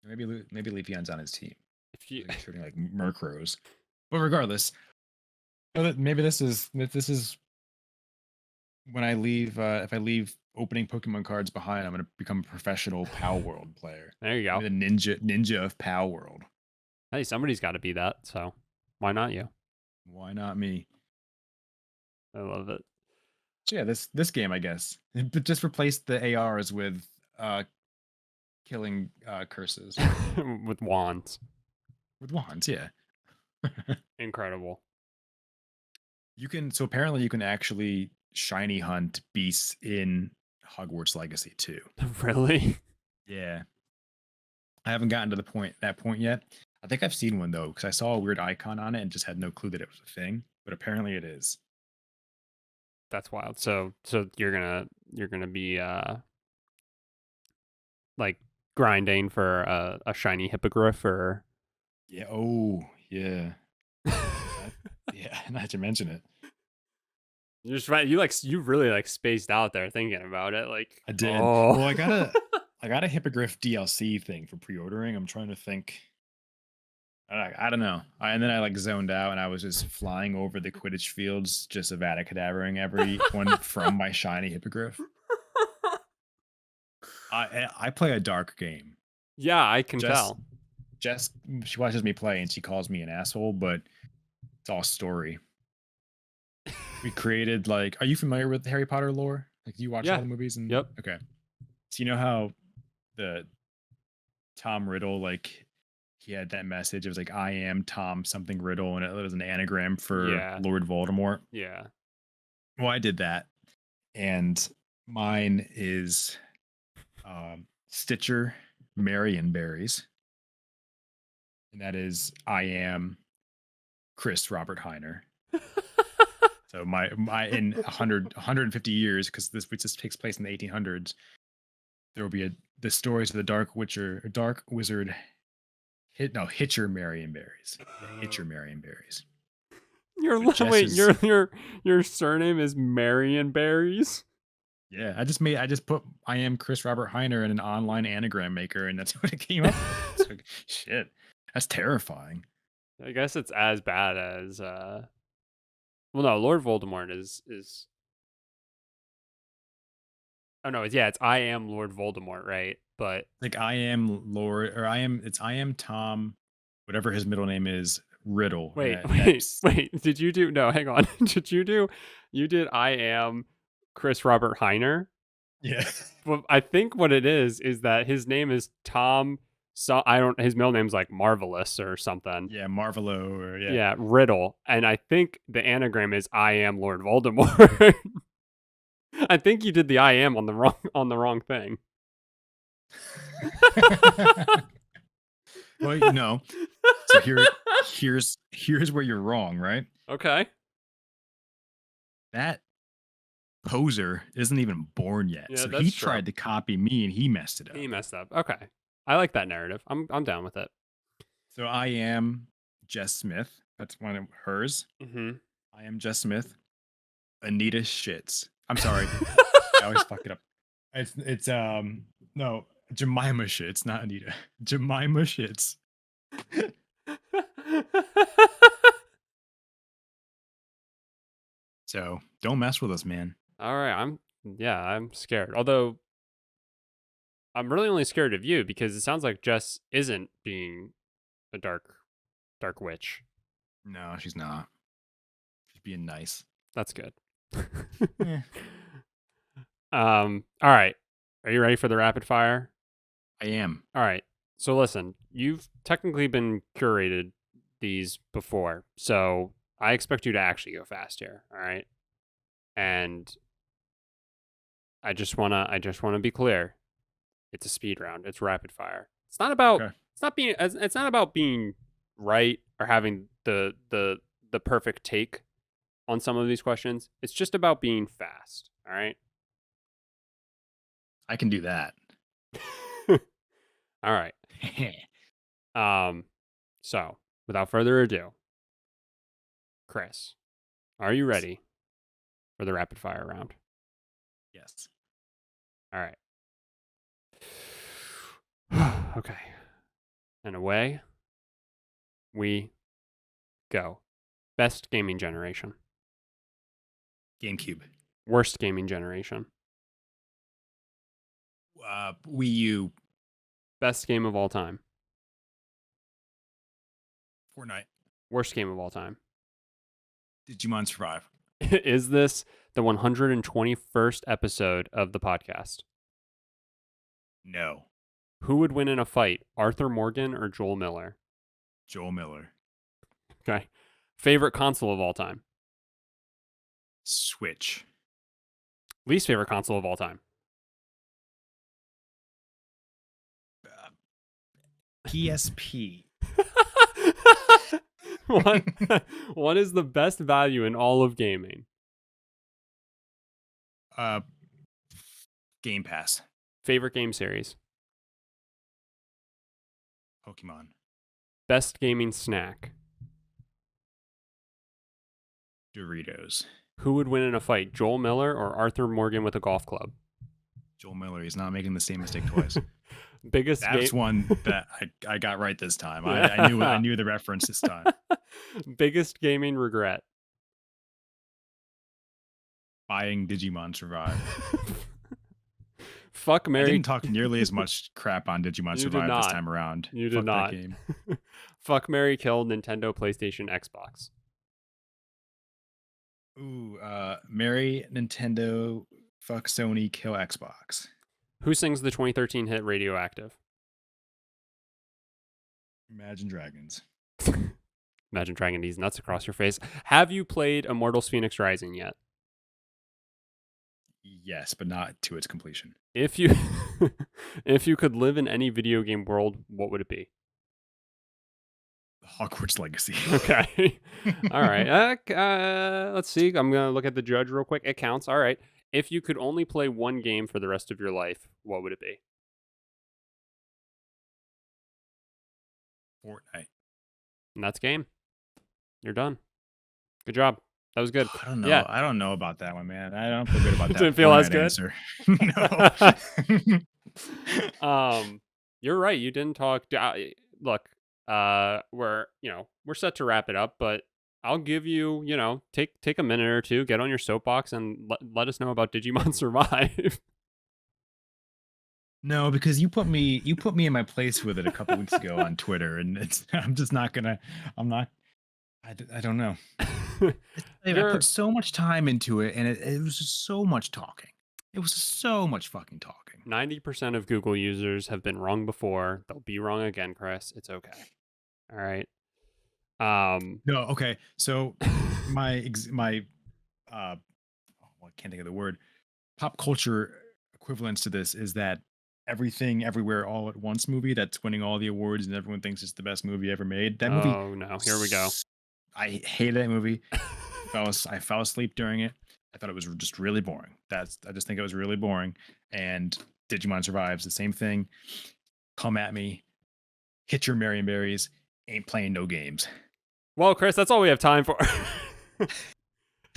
Maybe Leafeon's on his team. If you Like shooting like Murkrows. But regardless, maybe this is when I leave. If I leave opening Pokemon cards behind, I'm gonna become a professional PAL World player. There you go. Maybe the ninja of PAL World. Hey, somebody's got to be that, so why not you? Why not me? I love it. So yeah, this game, I guess, but just replace the ARs with killing curses With wands. with wands. Yeah, Incredible. you can. So apparently, you can actually shiny hunt beasts in Hogwarts Legacy too. Really? Yeah, I haven't gotten to that point yet. I think I've seen one though because I saw a weird icon on it and just had no clue that it was a thing. But apparently, it is. That's wild. So you're gonna be like grinding for a shiny hippogriff or Yeah. Oh, yeah. That, yeah. Not to mention it. you just right you really like spaced out there thinking about it like I did. oh Well, I got a Hippogriff DLC thing for pre-ordering. I'm trying to think. I don't know. And then I like zoned out, and I was just flying over the Quidditch fields, just Avada Kedavering everyone from my shiny hippogriff. I play a dark game. Yeah, I can Jess, tell. Jess, she watches me play, and she calls me an asshole, but it's all story. We created like, are you familiar with Harry Potter lore? Like, do you watch all Yeah. the movies? And Yep. okay, so you know how the Tom Riddle, like, he had that message. It was like, I am Tom something Riddle, and it was an anagram for Yeah. Lord Voldemort. Yeah. Well, I did that, and mine is Stitcher Marion Berries, and that is I am Chris Robert Heiner. So my in 150 years, because this takes place in the 1800s, there will be the stories of the Dark Wizard, Hitcher Marion Berries, Hitcher Marion Berries. Wait, your surname is Marion Berries? Yeah, I just put I am Chris Robert Heiner in an online anagram maker, and that's what it came up with. It's like, shit, that's terrifying. I guess it's as bad as well, no, Lord Voldemort is oh no, it's I am Lord Voldemort, right? But Like I am Lord, or I am Tom, whatever his middle name is, Riddle. And wait, did you do no, hang on. You did I am Chris Robert Heiner? yeah. Well, I think what it is that his name is Tom. So I don't. His middle name's like Marvelous or something. Yeah, Marvelo, or Yeah, Riddle, and I think the anagram is I am Lord Voldemort. I think you did the I am on the wrong thing. Well, no. So here's where you're wrong, right? Okay. That poser isn't even born yet. Yeah, So that's he true. tried to copy me, and he messed it up. He messed up. Okay, I like that narrative. I'm down with it. So I am Jess Smith. That's one of hers. Mm-hmm. I am Jess Smith. Anita shits. I'm sorry. I always fuck it up. It's no, Jemima shits, not Anita. Jemima shits. So don't mess with us, man. All right, I'm scared. Although I'm really only scared of you because it sounds like Jess isn't being a dark witch. No, she's not. She's being nice. That's good. Eh, All right. Are you ready for the rapid fire? I am. All right. So listen, you've technically been curated these before, so I expect you to actually go fast here. All right. And I just wanna be clear. It's a speed round. It's rapid fire. It's not about Okay. it's not about being right or having the perfect take on some of these questions. It's just about being fast. All right. I can do that. All right. So without further ado, Chris, are you ready for the rapid fire round? Yes. All right. Okay. And away we go. Best gaming generation. GameCube. Worst gaming generation. Wii U. Best game of all time. Fortnite. Worst game of all time. Digimon Survive. Is this the 121st episode of the podcast? No. Who would win in a fight, Arthur Morgan or Joel Miller? Joel Miller. Okay. Favorite console of all time? Switch. Least favorite console of all time? PSP. What is the best value in all of gaming? Game Pass. Favorite game series? Pokemon. Best gaming snack? Doritos. Who would win in a fight, Joel Miller or Arthur Morgan with a golf club? Joel Miller. He's not making the same mistake twice. Biggest That's game. one that I got right this time. I Yeah. knew the reference this time. Biggest gaming regret. Buying Digimon Survive. Fuck I Mary. didn't talk nearly as much crap on Digimon You did Survive this not. time around. You did Fuck that not. game. Fuck Mary Kill Nintendo, PlayStation, Xbox. Ooh, marry Nintendo, fuck Sony, kill Xbox. Who sings the 2013 hit Radioactive? Imagine Dragons. Imagine dragging these nuts across your face. Have you played Immortals Phoenix Rising yet? Yes, but not to its completion. If you if you could live in any video game world, what would it be? Hogwarts Legacy. Okay. All right. Let's see. I'm going to look at the judge real quick. It counts. All right. If you could only play one game for the rest of your life, what would it be? Fortnite. And that's game. You're done. Good job. That was good. I don't know. Yeah. I don't know about that one, man. I don't feel good about that. Didn't feel as Fortnite good? answer. No. You're right. You didn't talk. Look, we're set to wrap it up, but I'll give you, take a minute or two, get on your soapbox, and let us know about Digimon Survive. No, because you put me in my place with it a couple weeks ago on Twitter, and I'm just not gonna. I don't know. I put so much time into it, and it was just so much talking. It was so much fucking talking. 90% of Google users have been wrong before. They'll be wrong again, Chris. It's okay. All right. No, okay. So my I can't think of the word. Pop culture equivalence to this is that Everything Everywhere All at Once movie that's winning all the awards and everyone thinks it's the best movie ever made. That movie. Oh no, here we go. I hated that movie. I fell asleep during it. I thought it was just really boring. I just think it was really boring. And Digimon Survives the same thing. Come at me, hit your Marion Berries. Ain't playing no games. Well, Chris, that's all we have time for.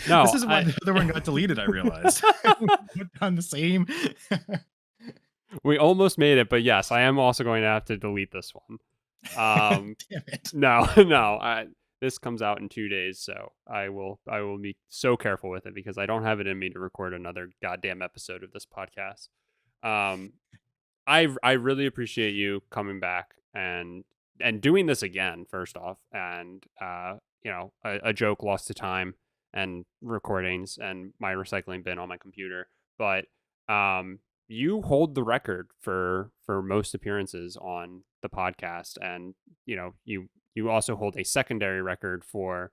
No, this is why the other one got deleted. I realized on the same. We almost made it, but yes, I am also going to have to delete this one. Damn it! No. This comes out in 2 days, so I will be so careful with it because I don't have it in me to record another goddamn episode of this podcast. I really appreciate you coming back and doing this again. First off, and a joke lost to time and recordings and my recycling bin on my computer, but you hold the record for most appearances on the podcast, and you also hold a secondary record for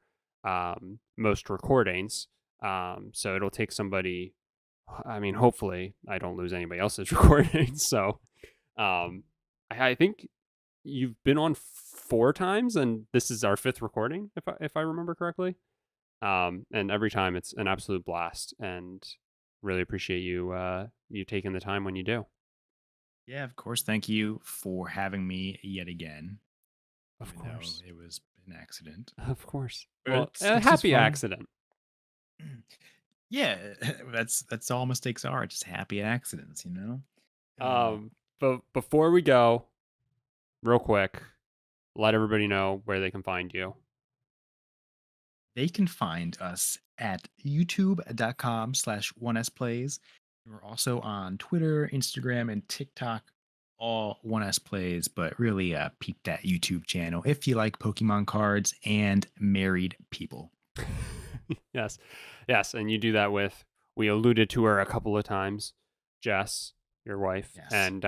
most recordings. So it'll take somebody. I mean, hopefully, I don't lose anybody else's recordings. So, I think you've been on 4 times, and this is our 5th recording, if I remember correctly. And every time it's an absolute blast, and really appreciate you taking the time when you do. Yeah, of course. Thank you for having me yet again. Of course, it was an accident. Of course. But Well, it's a just happy fun. accident. Yeah, that's all mistakes are. Just happy accidents, you know. But before we go, real quick, let everybody know where they can find you. They can find us at youtube.com/OneSPlays. We're also on Twitter, Instagram, and TikTok, all OneS Plays, but really peep that YouTube channel if you like Pokemon cards and married people. Yes. And you do that with, we alluded to her a couple of times, Jess, your wife. Yes. And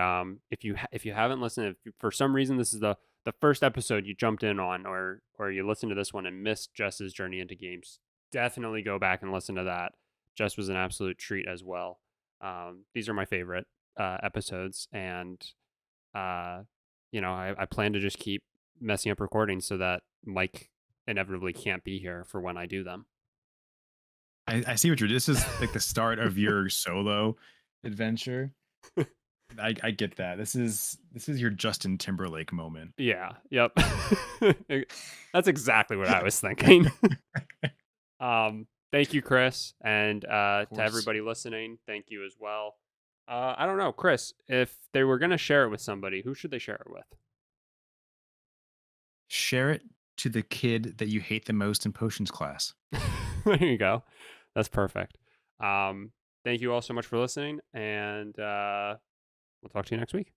if you haven't listened, if for some reason this is the first episode you jumped in on, or you listened to this one and missed Jess's journey into games, definitely go back and listen to that. Jess was an absolute treat as well. These are my favorite episodes, and I plan to just keep messing up recordings so that Mike inevitably can't be here for when I do them. I see what you're. This is like the start of your solo adventure. I get that. This is your Justin Timberlake moment. Yeah. Yep. That's exactly what I was thinking. Thank you, Chris, and to everybody listening, thank you as well. I don't know, Chris. If they were gonna share it with somebody, who should they share it with? Share it to the kid that you hate the most in potions class. There you go. That's perfect. Um, Thank you all so much for listening, and we'll talk to you next week.